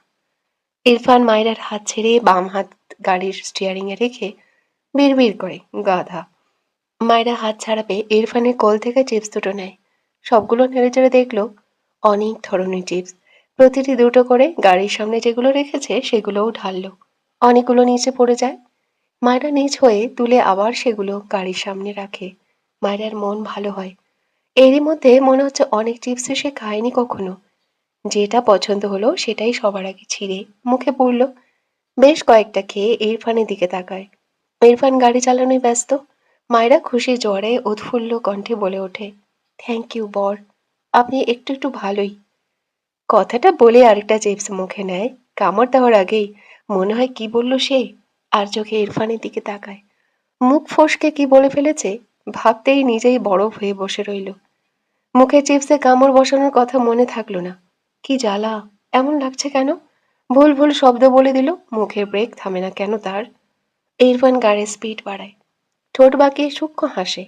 Speaker 1: ইরফান মায়রার হাত ছেড়ে বাম হাত গাড়ির স্টিয়ারিং এ রেখে বিড়বিড় করে, গাধা। মায়রা হাত ছাড়াবে ইরফানের কোল থেকে চিপস দুটো নেয়। সবগুলো নেড়েচেড়ে দেখলো, অনেক ধরনের চিপস। প্রতিটি দুটো করে গাড়ির সামনে যেগুলো রেখেছে সেগুলোও ঢাললো। অনেকগুলো নিচে পড়ে যায়। মায়রা নিচ হয়ে তুলে আবার সেগুলো গাড়ির সামনে রাখে। মায়রার মন ভালো হয়। এরই মধ্যে মনে হচ্ছে অনেক চিপসে সে খায়নি কখনো। যেটা পছন্দ হলো সেটাই সবার আগে ছিঁড়ে মুখে পুরল। বেশ কয়েকটা খেয়ে ইরফানের দিকে তাকায়। ইরফান গাড়ি চালানোয় ব্যস্ত। মায়রা খুশি জ্বরে উৎফুল্ল কণ্ঠে বলে ওঠে, থ্যাংক ইউ বর, আপনি একটু একটু ভালোই। কথাটা বলে আরেকটা চিপস মুখে নেয়। কামড় দেওয়ার আগেই মনে হয় কি বলল সে, আর চোখে ইরফানের দিকে তাকায়। মুখ ফসকে কি বলে ফেলেছে ভাবতেই নিজেই বরফ হয়ে বসে রইল। মুখে চিপসে কামড় বসানোর কথা মনে থাকলো না। কি জ্বালা, এমন লাগছে কেন? ভুল ভুল শব্দ বলে দিল, মুখের ব্রেক থামে না কেন তার। ইরফান গাড়ির স্পিড বাড়ায়, ঠোঁট বাঁকিয়ে সূক্ষ্ম হাসে।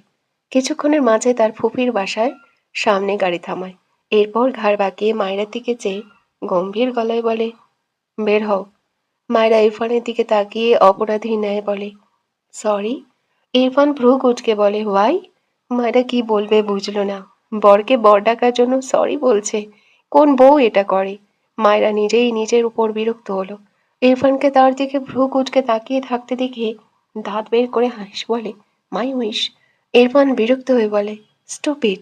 Speaker 1: কিছুক্ষণের মাঝে তার ফুফির বাসায় সামনে গাড়ি থামায়। এরপর ঘাড় বাঁকিয়ে মায়রার দিকে চেয়ে গম্ভীর গলায় বলে, বের হও। মায়রা ইরফানের দিকে তাকিয়ে অপরাধীর ন্যায় বলে, সরি। ইরফান ভ্রু কুঁচকে বলে, হোয়াই? মায়রা কি বলবে বুঝলো না। বরকে বর ডাকার জন্য সরি বলছে? কোন বউ এটা করে? মায়রা নিজেই নিজের উপর বিরক্ত হলো। ইরফানকে তার দিকে ভ্রু কুঁচকে তাকিয়ে থাকতে দেখে দাঁত বের করে হাসি বলে, মাই উইশ। ইরফান বিরক্ত হয়ে বলে, স্টুপিড।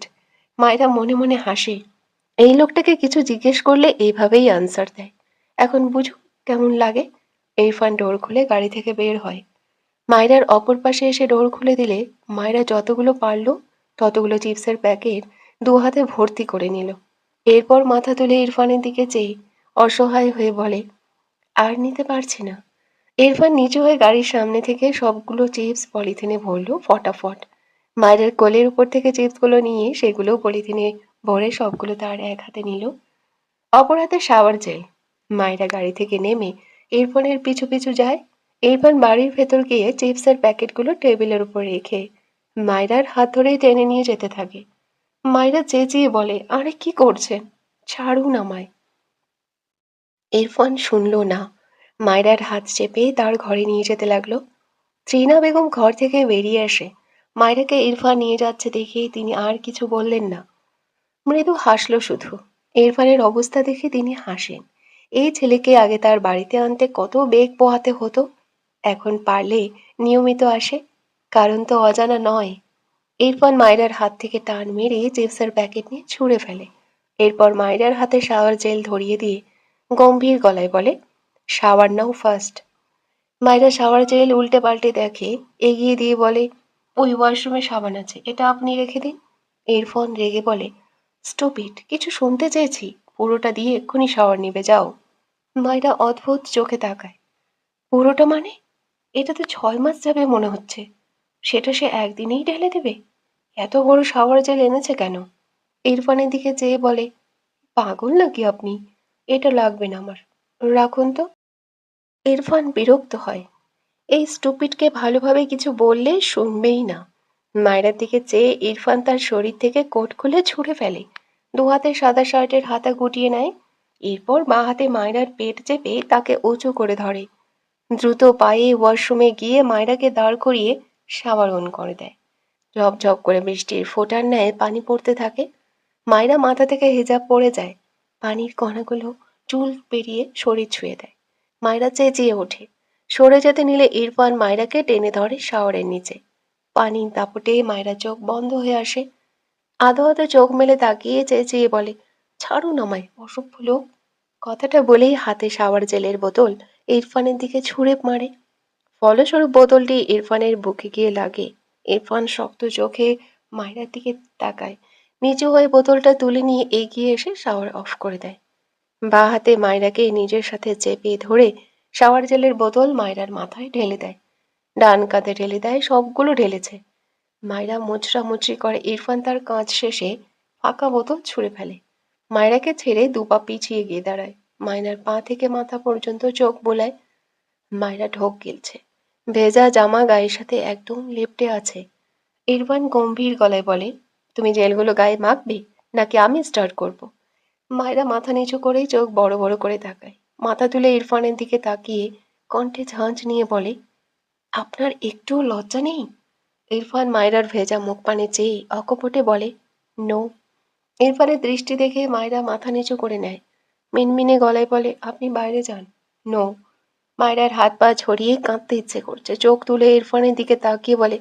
Speaker 1: মায়রা মনে মনে হাসে। এই লোকটাকে কিছু জিজ্ঞেস করলে এইভাবেই আনসার দেয়। এখন বুঝো কেমন লাগে। ইরফান ডোর খুলে গাড়ি থেকে বের হয়। মায়রার অপর পাশে এসে ডোর খুলে দিলে মায়রা যতগুলো পারল ততগুলো চিপসের প্যাকেট দু হাতে ভর্তি করে নিল। এরপর মাথা তুলে ইরফানের দিকে চেয়ে অসহায় হয়ে বলে, আর নিতে পারছি না। ইরফান নিচু হয়ে গাড়ির সামনে থেকে সবগুলো চিপস পলিথিনে ভরল ফটাফট। মায়ের কোলের উপর থেকে চিপসগুলো নিয়ে সেগুলো পলিথিনে ভরে সবগুলো তার এক হাতে নিল, অপর হাতে শাওয়ার জেল। মায়েরা গাড়ি থেকে নেমে ইরফানের পিছু পিছু যায়। ইরফান বাড়ির ভেতর গিয়ে চিপসের প্যাকেটগুলো টেবিলের উপর রেখে মায়রার হাত ধরেই টেনে নিয়ে যেতে থাকে। মায়রা চেঁচিয়ে বলে, আরে কি করছেন, ছাড়ুন আমায়। ইরফান শুনল না। মায়রার হাত চেপে তার ঘরে নিয়ে যেতে লাগলো। ত্রিনা বেগম ঘর থেকে বেরিয়ে আসে। মায়রাকে ইরফান নিয়ে যাচ্ছে দেখে তিনি আর কিছু বললেন না। মৃদু হাসল শুধু। ইরফানের অবস্থা দেখে তিনি হাসেন। এই ছেলেকে আগে তার বাড়িতে আনতে কত বেগ পোহাতে হতো, এখন পারলে নিয়মিত আসে। কারণ তো অজানা নয়। ইরফান মায়রার হাত থেকে টান মেরে চিপসের প্যাকেট নিয়ে ছুঁড়ে ফেলে। এরপর মায়রার হাতে শাওয়ার জেল ধরিয়ে দিয়ে গম্ভীর গলায় বলে, শাওয়ার নাও ফার্স্ট। মায়রা শাওয়ার জেল উল্টে পাল্টে দেখে, এগিয়ে দিয়ে বলে, ওই ওয়াশরুমে সাবান আছে, এটা আপনি রেখে দিন। ইরফান রেগে বলে, স্টুপিড, কিছু শুনতে চেয়েছি, পুরোটা দিয়ে এক্ষুনি শাওয়ার নিবে যাও। মায়রা অদ্ভুত চোখে তাকায়। পুরোটা মানে? এটা তো 6 মাস যাবে মনে হচ্ছে। সেটা সে একদিনেই ঢেলে দেবে? এত বড় শাওয়ার জেল এনেছে কেন? ইরফানের দিকে চেয়ে বলে, পাগল নাকি আপনি? এটা লাগবে না আমার, রাখুন তো। ইরফান বিরক্ত হয়। এই স্টুপিডকে ভালোভাবে কিছু বললে শুনবেই না। মায়রার দিকে চেয়ে ইরফান তার শরীর থেকে কোট খুলে ছুঁড়ে ফেলে। দু হাতে সাদা শার্টের হাতা গুটিয়ে নেয়। এরপর বাঁ হাতে মায়রার পেট চেপে তাকে উঁচু করে ধরে। দ্রুত পায়ে ওয়াশরুমে গিয়ে মায়রাকে দাঁড় করিয়ে শাওয়ার অন করে দেয়। ঝপঝপ করে বৃষ্টির ফোঁটার ন্যায় পানি পড়তে থাকে। মায়রা মাথা থেকে হিজাব পড়ে যায়। পানির কণাগুলো চুল পেরিয়ে শরীর ছুঁয়ে দেয়। মায়রা চেঁচিয়ে ওঠে। সরে যেতে নিলে ইরফান মায়রাকে টেনে ধরে শাওয়ারের নিচে। পানির দাপটে মায়রা চোখ বন্ধ হয়ে আসে। আধো আধো চোখ মেলে তাকিয়ে চেঁচিয়ে বলে, ছাড়ুন আমায় অসভ্য লোক। কথাটা বলেই হাতে শাওয়ার জেলের বোতল ইরফানের দিকে ছুঁড়ে মারে। ফলস্বরূপ বোতলটি ইরফানের বুকে গিয়ে লাগে। ইরফান শক্ত চোখে মায়রার দিকে তাকায়। নিচু হয়ে বোতলটা তুলে নিয়ে এগিয়ে এসে শাওয়ার অফ করে দেয়। বাঁ হাতে মায়রাকে নিজের সাথে চেপে ধরে শাওয়ার জেলের বোতল মায়রার মাথায় ঢেলে দেয়। ডান কাঁধে ঢেলে দেয়, সবগুলো ঢেলেছে। মায়রা মুচড়ামুচড়ি করে ইরফান তার কাজ শেষে ফাঁকা বোতল ছুঁড়ে ফেলে। মায়রাকে ছেড়ে দুপা পিছিয়ে গিয়ে দাঁড়ায়। মায়রার পা থেকে মাথা পর্যন্ত চোখ বোলায়। মায়রা ঢোক গিলছে। ভেজা জামা গায়ের সাথে একদম লেপ্টে আছে। ইরফান গম্ভীর গলায় বলে, তুমি জেলগুলো গায়ে মাখবে নাকি আমি স্টার্ট করব? মায়েরা মাথা নিচু করেই চোখ বড় বড় করে তাকায়। মাথা তুলে ইরফানের দিকে তাকিয়ে কণ্ঠে ঝাঁঝ নিয়ে বলে, আপনার একটুও লজ্জা নেই? ইরফান মায়রার ভেজা মুখ পানে চেয়ে অকপটে বলে, নো। ইরফানের দৃষ্টি দেখে মায়রা মাথা নিচু করে নেয়। মিনমিনে গলায় বলে, আপনি বাইরে যান। নো। মায়রার হাত পা ছড়িয়ে কাঁদতে ইচ্ছে করছে। চোখ তুলে ইরফানের দিকে তাকিয়ে বলে,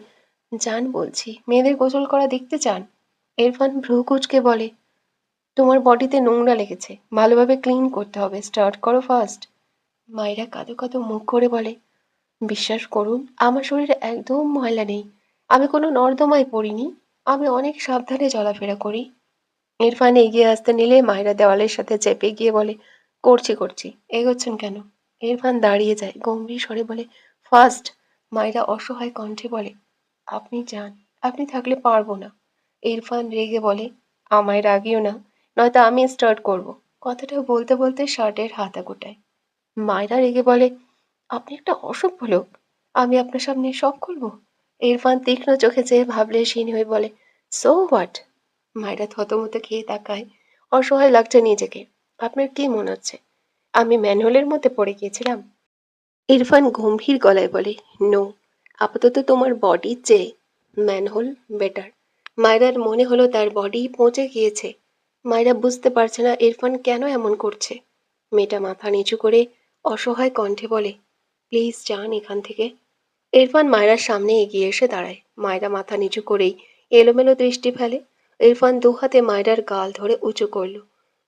Speaker 1: যান বলছি, মেয়েদের গোসল করা দেখতে চান? ইরফান ভ্রু কুঁচকে বলে, তোমার বডিতে নোংরা লেগেছে, ভালোভাবে ক্লিন করতে হবে, স্টার্ট করো ফার্স্ট। মায়েরা কাঁদো কাঁদো মুখ করে বলে, বিশ্বাস করুন, আমার শরীরে একদম ময়লা নেই। আমি কোনো নর্দমায় পড়িনি। আমি অনেক সাবধানে চলাফেরা করি। ইরফান এগিয়ে আসতে নিলে মায়েরা দেওয়ালের সাথে চেপে গিয়ে বলে, করছি করছি, এগোচ্ছেন কেন? ইরফান দাঁড়িয়ে যায়, গম্ভীর স্বরে বলে, ফার্স্ট। মায়েরা অসহায় কণ্ঠে বলে, আপনি যান, আপনি থাকলে পারবো না। ইরফান রেগে বলে, আমায় রাগিও না, নয়তো আমি স্টার্ট করব। কথাটা বলতে বলতে শার্টের হাতা গোটায়। মায়েরা রেগে বলে, আপনি একটা অসভ্য লোক, আমি আপনার সামনে সব করবো? ইরফান তীক্ষ্ণ চোখে চেয়ে ভাবলে ক্ষীণ হয়ে বলে, সো হোয়াট? মায়েরা থতমত খেয়ে তাকায়। অসহায় লাগছে নিজেকে। আপনার কি মনে হচ্ছে আমি ম্যানহোলের মধ্যে পড়ে গিয়েছিলাম? ইরফান গম্ভীর গলায় বলে, নো। আপাতত তোমার বডির চেয়ে ম্যানহোল বেটার। মায়রার মনে হলো তার বডি পচে গিয়েছে। মায়রা বুঝতে পারছে না ইরফান কেন এমন করছে। মেয়েটা মাথা নিচু করে অসহায় কণ্ঠে বলে, প্লিজ যান এখান থেকে। ইরফান মায়রার সামনে এগিয়ে এসে দাঁড়ায়। মায়রা মাথা নিচু করেই এলোমেলো দৃষ্টি ফেলে। ইরফান দু হাতে মায়রার গাল ধরে উঁচু করল।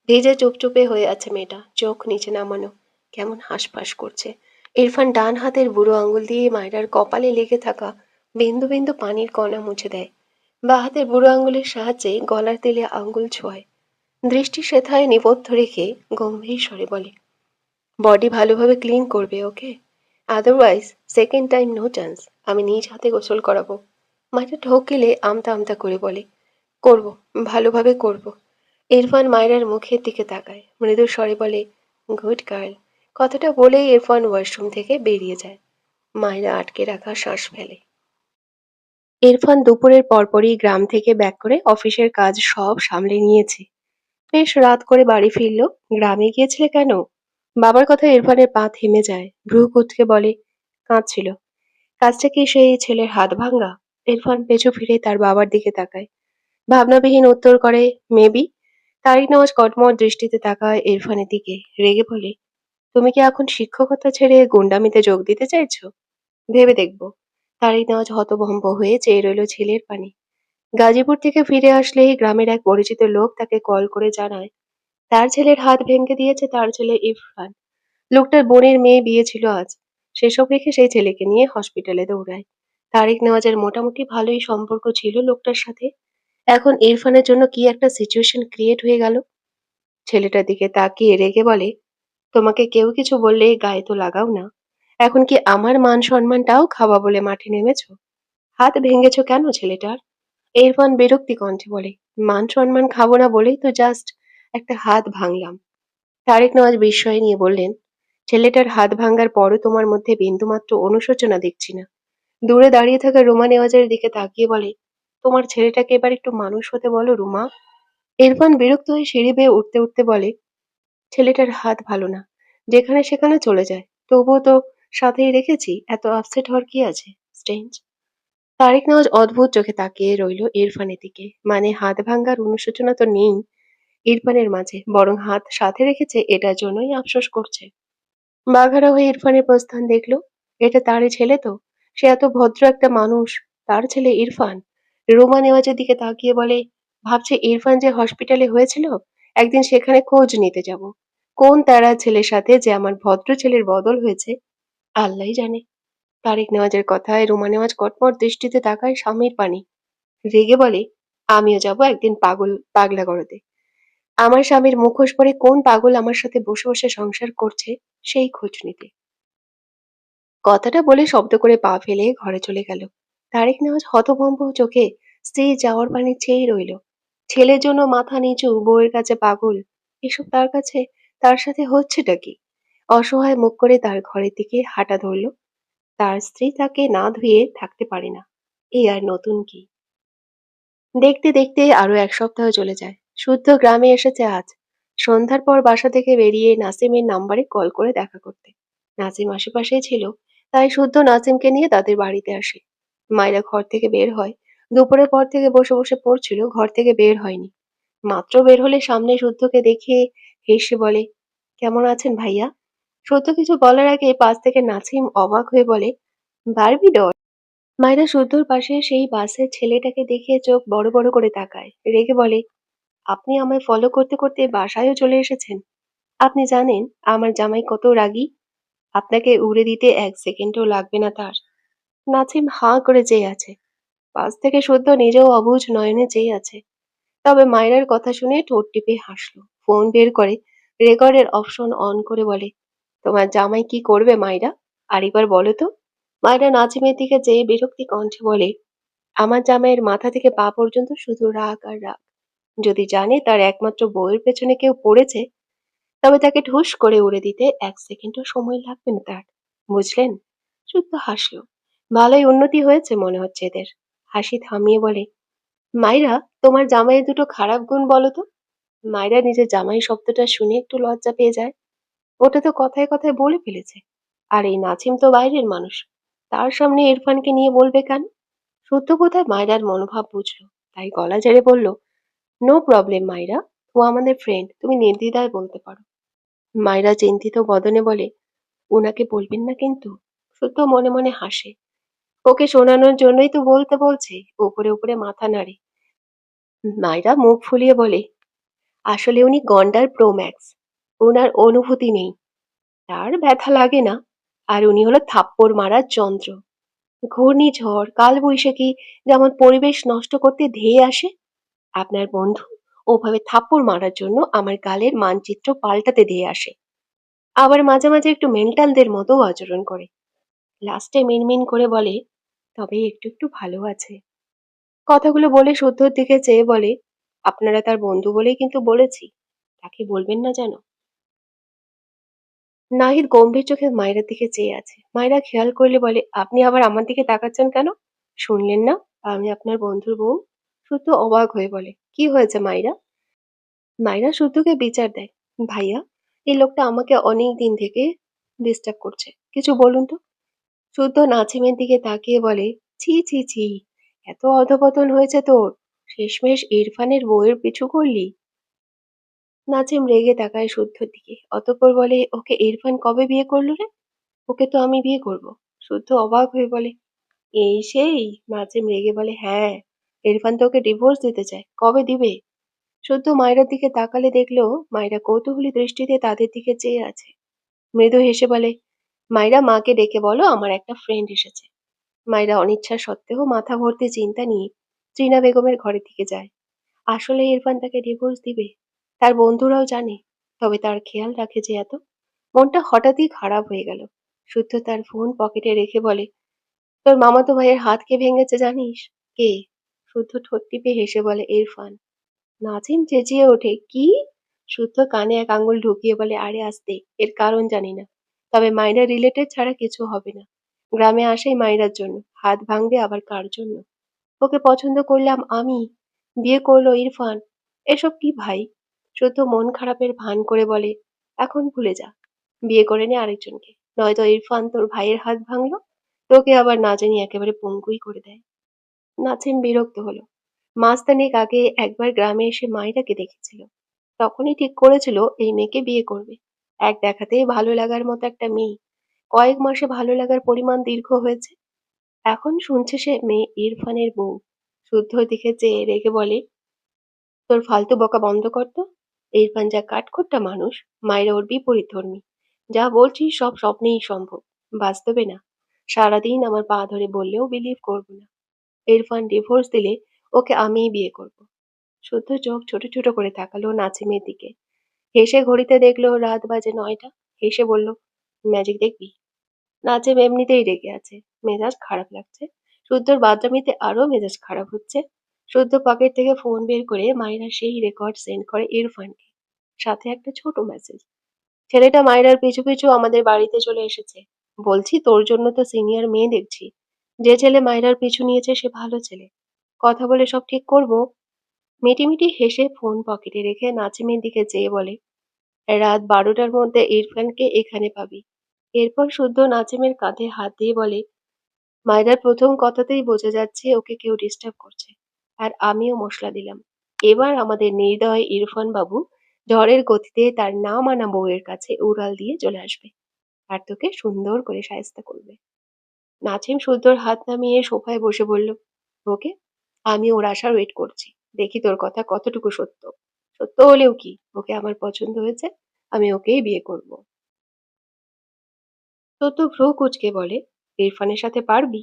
Speaker 1: ভিজে চুপচুপে হয়ে আছে মেয়েটা, চোখ নিচে নামানো, কেমন হাঁসফাঁস করছে। ইরফান ডান হাতের বুড়ো আঙুল দিয়ে মায়রার কপালে লেগে থাকা বিন্দু বিন্দু পানির কণা মুছে দেয়। বাঁ হাতের বুড়ো আঙুলের সাহায্যে গলার তেলে আঙুল ছোঁয়। দৃষ্টি সেথায় নিবদ্ধ রেখে গম্ভীর স্বরে বলে, বডি ভালোভাবে ক্লিন করবে, okay? Otherwise second time no chance. আমি নিজ হাতে গোসল করাবো। মায়েরা ঢোক গেলে আমতা আমতা করে বলে, করব, ভালোভাবে করব। ইরফান মায়রার মুখের দিকে তাকায়, মৃদু স্বরে বলে, গুড গার্ল। কথাটা বলেই ইরফান ওয়াশরুম থেকে বেরিয়ে যায়। মায়রা আটকে রাখা শ্বাস ফেলে। ইরফান দুপুরের পরপরই গ্রাম থেকে ব্যাক করে অফিসের কাজ সব সামলে নিয়েছে। বেশ রাত করে বাড়ি ফিরল। গ্রামে গিয়েছিলে কেন? বাবার কথায় ইরফানের পা থেমে যায়। ভ্রু কুঁচকে বলে, কাঁদছিল। কাজটা কি সেই ছেলের হাত ভাঙা? ইরফান পেছু ফিরে তার বাবার দিকে তাকায়। ভাবনাবিহীন উত্তর করে, মেবি। তারিক নওয়াজ কটমট দৃষ্টিতে তাকায় ইরফানের দিকে, রেগে বলে, তুমি কি এখন শিক্ষকতা ছেড়ে গুন্ডামিতে যোগ দিতে চাইছো? ভেবে দেখবো। তারিক নওয়াজ হতভম্ব হয়ে চেয়ে রইল ছেলের পানে। গাজীপুর থেকে ফিরে আসলেই গ্রামের এক পরিচিত লোক তাকে কল করে জানায়, তার ছেলের হাত ভেঙে দিয়েছে তার ছেলে ইরফান। লোকটার বোনের মেয়ে বিয়ে ছিল আজ। সেসব রেখে সেই ছেলেকে নিয়ে হসপিটালে দৌড়ায়। তারিক নেওয়াজের মোটামুটি ভালোই সম্পর্ক ছিল লোকটার সাথে। এখন ইরফানের জন্য কি একটা সিচুয়েশন ক্রিয়েট হয়ে গেল। ছেলেটার দিকে তাকিয়ে রেগে বলে, তোমাকে কেউ কিছু বললে গায়ে তো লাগাও না। এখন কি আমার মান সম্মানটাও খাওয়া বলে মাঠে নেমেছো? হাত ভেঙেছো কেন ছেলেটার? ইরফান বিরক্তি কণ্ঠে বলে, মান সম্মান খাবো না বলেই তো জাস্ট একটা হাত ভাঙলাম। তারেক নওয়াজ বিস্ময় নিয়ে বললেন, ছেলেটার হাত ভাঙার পরও তোমার মধ্যে বিন্দুমাত্র অনুশোচনা দেখছি না। দূরে দাঁড়িয়ে থাকা রুমা নেওয়াজের দিকে তাকিয়ে বলে, তোমার ছেলেটাকে এবার একটু মানুষ হতে বলো রুমা। ইরফান বিরক্ত হয়ে সিঁড়ি বেয়ে উঠতে উঠতে বলে, ছেলেটার হাত ভালো না, যেখানে সেখানে চলে যায়, তবুও তো সাথেই রেখেছি, এত আপসেট হওয়ার কি আছে? স্ট্রেঞ্জ। তারেক নওয়াজ অদ্ভুত চোখে তাকিয়ে রইল ইরফানের দিকে। মানে হাত ভাঙার অনুশোচনা তো নেই ইরফানের মাঝে, বরং হাত সাথে রেখেছে এটার জন্যই আফসোস করছে। বাঘারা হয়ে ইরফানের প্রস্থান দেখলো। এটা তারই ছেলে তো। সে এত ভদ্র একটা মানুষ, তার ছেলে ইরফান। রোমা নেওয়াজের দিকে তাকিয়ে বলে, ভাবছে ইরফান যে হসপিটালে হয়েছিল, একদিন সেখানে খোঁজ নিতে যাব। কোন তারা ছেলের সাথে যে আমার ভদ্র ছেলের বদল হয়েছে আল্লাহই জানে। তারিক নেওয়াজের কথায় রোমা নেওয়াজ কটমট দৃষ্টিতে তাকায় স্বামীর পানে। রেগে বলে, আমিও যাব একদিন পাগলা গরদে। আমার স্বামীর মুখোশ পরে কোন পাগল আমার সাথে বসে বসে সংসার করছে সেই খোঁজ নিতে। কথাটা বলে শব্দ করে পা ফেলে ঘরে চলে গেল। তারেক নেওয়াজ হতভম্ব চোখে স্ত্রীর যাওয়ার পানে চেয়ে রইল। ছেলের জন্য মাথা নিচু, বউয়ের কাছে পাগল, এসব তার কাছে তার সাথে হচ্ছেটা কি? অসহায় মুখ করে তার ঘরের দিকে হাঁটা ধরল। তার স্ত্রী তাকে না ধুয়ে থাকতে পারে না। এই আর নতুন কি? দেখতে দেখতে আরো এক সপ্তাহ চলে যায়। শুদ্ধ গ্রামে এসেছে আজ। সন্ধ্যার পর বাসা থেকে বেরিয়ে নাসিমের নাম্বারে কল করে দেখা করতে। নাসিম আশেপাশেই ছিল, তাই শুদ্ধ নাসিমকে নিয়ে তাদের বাড়িতে আসে। মায়েরা ঘর থেকে বের হয়। দুপুরের পর থেকে বসে বসে পড়ছিল, ঘর থেকে বের হয়নি। মাত্র বের হলে সামনে শুদ্ধকে দেখে হেসে বলে, কেমন আছেন ভাইয়া? শুদ্ধ কিছু বলার আগে পাশ থেকে নাসিম অবাক হয়ে বলে, বারবি ডল? মায়েরা শুদ্ধর পাশে সেই বাসের ছেলেটাকে দেখে চোখ বড় বড় করে তাকায়, রেগে বলে, আপনি আমায় ফলো করতে করতে বাসায়ও চলে এসেছেন? আপনি জানেন আমার জামাই কত রাগী? আপনাকে উড়ে দিতে এক সেকেন্ডও লাগবে না তার। নাসিম হাঁ করে চেয়ে আছে। পাশ থেকে শুদ্ধ নিজেও অবুঝ নয়নে চেয়ে আছে। তবে মায়রার কথা শুনে ঠোঁট টিপে হাসলো। ফোন বের করে রেকর্ডের অপশন অন করে বলে, তোমার জামাই কি করবে মায়রা? আর এবার বলো তো। মায়রা নাজিমের দিকে চেয়ে বিরক্তি কণ্ঠে বলে, আমার জামাইয়ের মাথা থেকে পা পর্যন্ত শুধু রাগ আর রাগ। যদি জানে তার একমাত্র বউয়ের পেছনে কেউ পড়েছে, তবে তাকে ঠুস করে উড়ে দিতে এক সেকেন্ডও সময় লাগবে না তার। বুঝলেন? শুদ্ধ হাসলো। ভালোই উন্নতি হয়েছে মনে হচ্ছে এদের। হাসি থামিয়ে বলে, মাইরা, তোমার জামাইয়ের দুটো খারাপ গুণ বলো তো। মাইরা নিজের জামাই শব্দটা শুনে একটু লজ্জা পেয়ে যায়। ওটা তো কথায় কথায় বলে ফেলেছে। আর এই নাছিম তো বাইরের মানুষ, তার সামনে ইরফানকে নিয়ে বলবে কেন? সত্য কোথায় মায়রার মনোভাব বুঝলো, তাই গলা ঝেড়ে বলল, নো প্রবলেম মাইরা, ও আমাদের ফ্রেন্ড, তুমি নির্দ্বিধায় বলতে পারো। মায়রা চিন্তিত বদনে বলে, উনাকে বলবেন না কিন্তু। সত্য মনে মনে হাসে। ওকে শোনানোর জন্যই তো বলতে বলছে। উপরে উপরে মাথা নাড়ে। মায়রা মুখ ফুলিয়ে বলে, আসলে উনি গন্ডার প্রো ম্যাক্স। ওনার অনুভূতি নেই, তার ব্যথা লাগে না। আর উনি হলো থাপ্পড় মারার যন্ত্র। ঘূর্ণিঝড়, কালবৈশাখী যেমন পরিবেশ নষ্ট করতে ধেয়ে আসে, আপনার বন্ধু ওভাবে থাপ্পড় মারার জন্য আমার গালের মানচিত্র পাল্টাতে ধেয়ে আসে। আবার মাঝে মাঝে একটু মেন্টালদের মতো আচরণ করে। লাস্টে মিনমিন করে বলে, তবে একটু একটু ভালো আছে। কথাগুলো বলে শুদ্ধর দিকে চেয়ে বলে, আপনারা তার বন্ধু বলেই কিন্তু বলেছি, তাকে বলবেন না যেন। নাহিদ গম্ভীর চোখে মায়েরার দিকে চেয়ে আছে। মায়েরা খেয়াল করলে বলে, আপনি আবার আমার দিকে তাকাচ্ছেন কেন? শুনলেন না আমি আপনার বন্ধুর বউ? শুদ্ধ অবাক হয়ে বলে, কি হয়েছে মাইরা? মাইরা শুদ্ধকে বিচার দেয়, ভাইয়া, এই লোকটা আমাকে অনেক দিন থেকে ডিস্টার্ব করছে, কিছু বলুন তো। শুদ্ধ নাছিমের দিকে তাকিয়ে বলে, ছি ছি ছি, এত অধপতন হয়েছে তোর, শেষমেশ ইরফানের বউয়ের পিছু করলি। নাজিম রেগে তাকায় শুদ্ধর দিকে, অতঃপর বলে, ওকে ইরফান কবে বিয়ে করলো রে? ওকে তো আমি বিয়ে করব। শুদ্ধ অবাক হয়ে বলে, এই সেই? নাজিম রেগে বলে, হ্যাঁ, ইরফান তো ওকে ডিভোর্স দিতে চায়, কবে দিবে? শুদ্ধ মায়েরার দিকে তাকালে দেখলো মায়েরা কৌতূহলী দৃষ্টিতে তাদের দিকে চেয়ে আছে। মৃদু হেসে বলে, মায়েরা মাকে ডেকে বলো আমার একটা ফ্রেন্ড এসেছে। মায়েরা অনিচ্ছা সত্ত্বেও মাথা ভর্তি চিন্তা নিয়ে ত্রিনা বেগমের ঘরের দিকে যায়। আসলে ইরফান তাকে ডিভোর্স দিবে, তার বন্ধুরাও জানে। তবে তার খেয়াল রাখে যে এত। মনটা হঠাৎই খারাপ হয়ে গেল। শুদ্ধ তার ফোন পকেটে রেখে বলে, তোর মামাতো ভাইয়ের হাত কে ভেঙেছে জানিস? কে? শুদ্ধ ঠোঁট টিপে হেসে বলে, ইরফান। নাজিম চেঁচিয়ে ওঠে, কি? শুদ্ধ কানে এক আঙ্গুল ঢুকিয়ে বলে, আরে আস্তে, এর কারণ জানি না। তবে মাইরা রিলেটেড ছাড়া কিছু হবে না। গ্রামে আসেই মাইরার জন্য, হাত ভাঙবে আবার কার জন্য? ওকে পছন্দ করলাম আমি, বিয়ে করলো ইরফান। এসব কি ভাই? শুদ্ধ মন খারাপের ভান করে বলে, এখন ভুলে যা, বিয়ে করে নে আরেকজনকে, নয়তো ইরফান তোর ভাইয়ের হাত ভাঙলো, তোকে আবার না জানি একেবারে পঙ্গুই করে দেয়। নাছিম বিরক্ত হলো। মাসখানেক আগে একবার গ্রামে এসে মাইরাকে দেখেছিল। তখনই ঠিক করেছিল এই মেয়েকে বিয়ে করবে। এক দেখাতেই ভালো লাগার মতো একটা মেয়ে। কয়েক মাসে ভালো লাগার পরিমাণ দীর্ঘ হয়েছে। এখন শুনছে সে মেয়ে ইরফানের বউ। শুদ্ধর দিকে চেয়ে রেগে বলে, তোর ফালতু বকা বন্ধ কর তো। ইরফান যা কাঠখোট্টা মানুষ, মায়েরা ওর বিপরীত ধর্মী। যা বলছিস সব স্বপ্নেই সম্ভব, বাস্তবে না। সারাদিন আমার পা ধরে বললেও বিলিভ করবো না। ইরফান ডিভোর্স দিলে ওকে আমিই বিয়ে করব। শুদ্ধ চোখ ছোট ছোট করে তাকালো নাছিমের দিকে। হেসে ঘড়িতে দেখলো রাত বাজে 9টা। হেসে বলল, ম্যাজিক দেখবি? নাজিম এমনিতেই রেগে আছে, মেজাজ খারাপ লাগছে। শুদ্ধর বাদরামিতে আরো মেজাজ খারাপ হচ্ছে। শুদ্ধ পকেট থেকে ফোন বের করে মাইরা সেই রেকর্ড সেন্ড করে ইরফানকে, সাথে একটা ছোট মেসেজ। ছেলেটা মাইরার পিছু পিছু আমাদের বাড়িতে চলে এসেছে। বলছি তোর জন্য তো সিনিয়র মেয়ে দেখছি। যে ছেলে মাইরার পিছু নিয়েছে সে ভালো ছেলে। কথা বলে সব ঠিক করব। মিটিমিটি হেসে ফোন পকেটে রেখে নাজিমের দিকে চেয়ে বলে, রাত 12টার মধ্যে ইরফানকে এখানে পাবি। এরপর শুদ্ধ নাজিমের কাঁধে হাত দিয়ে বলে, মায়রার প্রথম কথাতেই বোঝা যাচ্ছে ওকে কেউ ডিস্টার্ব করছে। আর আমিও মশলা দিলাম। এবার আমাদের নির্দয় ইরফান বাবু ঝড়ের গতিতে তার না মানা বউয়ের কাছে উড়াল দিয়ে চলে আসবে। আর তোকে সুন্দর করে শায়েস্তা করবে। নাজিম শুদ্ধর হাত নামিয়ে সোফায় বসে বলল, ওকে, আমি ওর আসার ওয়েট করছি। দেখি তোর কথা কতটুকু সত্য। সত্য হলেও কি, ওকে আমার পছন্দ হয়েছে, আমি ওকেই বিয়ে করব। সত্য ভ্রু কুঁচকে বলে, ইরফানের সাথে পারবি?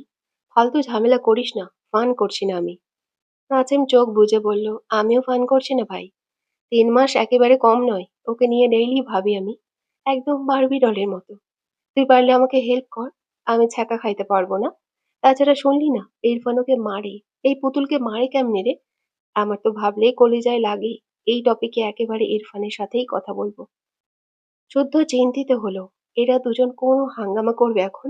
Speaker 1: ফালতু ঝামেলা করিস না, ফান করছি না আমি। নাজিম চোখ বুজে বলল, আমিও ফান করছি না ভাই। 3 মাস একেবারে কম নয়, ওকে নিয়ে ডেইলি ভাবি আমি। একদম বারবি ডলের মতো। তুই পারলে আমাকে হেল্প কর। আমি ছ্যাঁকা খাইতে পারবো না। তাছাড়া শুনলি না, ইরফান ওকে মারে। এই পুতুলকে মারে কেমনে রে? আমার তো ভাবলেই কলিজায় লাগে। এই টপিকে একেবারে ইরফানের সাথেই কথা বলবো। শুদ্ধ চিন্তিত হলো, এরা দুজন কোন হাঙ্গামা করবে এখন।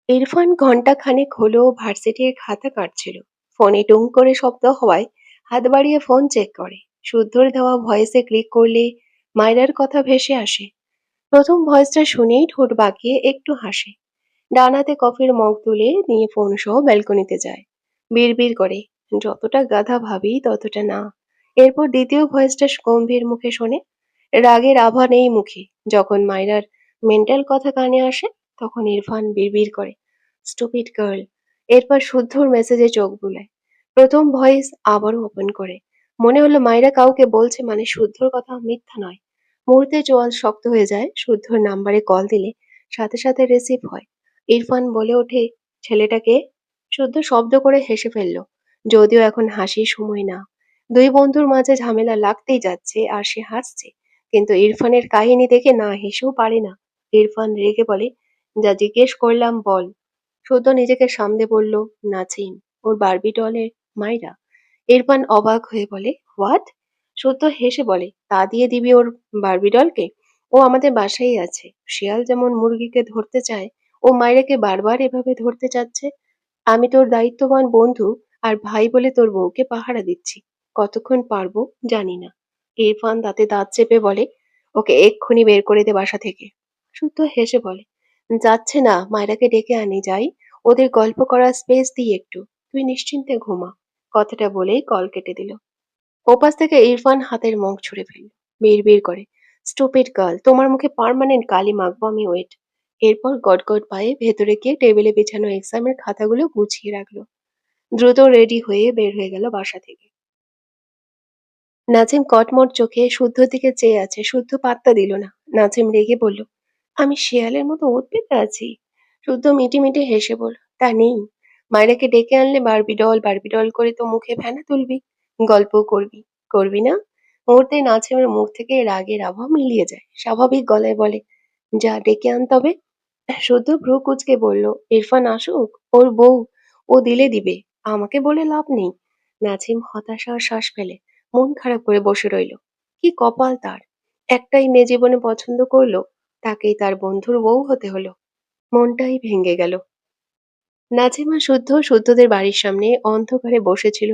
Speaker 1: ইরফান ঘন্টাখানেক হলো ভার্সিটির খাতা কাটছিল। ফোনে টুং করে শব্দ হওয়ায় হাত বাড়িয়ে ফোন চেক করে। শুদ্ধর দেওয়া ভয়েসে ক্লিক করলে মায়রার কথা ভেসে আসে। প্রথম ভয়েসটা শুনেই ঠোঁট বাঁকিয়ে একটু হাসে। ডান হাতে কফির মগ তুলে নিয়ে ফোন সহ ব্যালকনিতে যায়। বিড়বিড় করে, যতটা গাধা ভাবি ততটা না। এরপর দ্বিতীয় ভয়েসটা গম্ভীর মুখে শোনে। রাগের আভা নেই মুখে। যখন মায়রার মেন্টাল কথা কানে আসে, তখন ইরফান বিড়বিড় করে, স্টুপিড গার্ল। এরপর শুদ্ধর মেসেজে চোখ বুলায়। প্রথম ভয়েস আবারও ওপেন করে। মনে হলো মায়রা কাউকে বলছে, মানে শুদ্ধর কথা মিথ্যা নয়। মুহূর্তে চোয়াল শক্ত হয়ে যায়। শুদ্ধর নাম্বারে কল দিলে সাথে সাথে রিসিভ হয়। ইরফান বলে ওঠে, ছেলেটাকে। শুদ্ধ শব্দ করে হেসে ফেলল। যদিও এখন হাসির সময় না। দুই বন্ধুর মাঝে ঝামেলা লাগতেই যাচ্ছে আর সে হাসছে। কিন্তু ইরফানের কাহিনী দেখে না হেসেও পারে না। ইরফান রেগে বলে, যা জিজ্ঞেস করলাম বল। শুদ্ধ নিজেকে সামলে বলল, নাজিম, ওর বারবি ডলের মাইরা। ইরফান অবাক হয়ে বলে, হোয়াট? শুদ্ধ হেসে বলে, তা দিয়ে দিবি ওর বারবি ডলকে? ও আমাদের বাসায় আছে। শিয়াল যেমন মুরগিকে ধরতে চায়, ও মাইরাকে বারবার এভাবে ধরতে চাচ্ছে। আমি তোর দায়িত্ববান বন্ধু আর ভাই বলে তোর বউকে পাহারা দিচ্ছি। কতক্ষণ পারবো জানি না। ইরফান দাঁতে দাঁত চেপে বলে, ওকে এক্ষুনি বের করে দে বাসা থেকে। শুদ্ধ হেসে বলে, যাচ্ছে না, মায়রাকে ডেকে আনি যাই। ওদের গল্প করার স্পেস দিই একটু। তুই নিশ্চিন্তে ঘুমা। কথাটা বলেই কল কেটে দিল। ওপাশ থেকে ইরফান হাতের মুখ ছুঁড়ে ফেলল। বিড়বিড় করে, স্টুপিড গার্ল, তোমার মুখে পার্মানেন্ট কালি মাখবো আমি, ওয়েট। এরপর গটগট পায়ে ভেতরে গিয়ে টেবিলে বিছানো এক্সামের খাতাগুলো গুছিয়ে রাখলো। দ্রুত রেডি হয়ে বের হয়ে গেল বাসা থেকে। নাজিম কটমট চোখে শুদ্ধর দিকে চেয়ে আছে। শুদ্ধ পাত্তা দিল না। নাজিম রেগে বলল, আমি শেয়ালের মতো ওঁত পেতে আছি? শুদ্ধ মিটিমিটি হেসে বলল, তা নেই। মায়েরাকে ডেকে আনলে বারবি ডল করে তো মুখে ফেনা তুলবি, গল্প করবি। করবি না? মুহূর্তে নাজিমের মুখ থেকে রাগের আভা মিলিয়ে যায়। স্বাভাবিক গলায় বলে, যা ডেকে আন তবে। শুদ্ধ ভ্রু কুঁচকে বলল, ইরফান আসুক, ওর বউ, ও দিলে দিবে, আমাকে বলে লাভ নেই। নাজিম হতাশার শ্বাস ফেলে মন খারাপ করে বসে রইল। কি কপাল তার! একটাই মেয়ে জীবনে পছন্দ করলো, তাকেই তার বন্ধুর বউ হতে হলো। মনটাই ভেঙে গেল। নাজিমা শুদ্ধদের বাড়ির সামনে অন্ধকারে বসেছিল।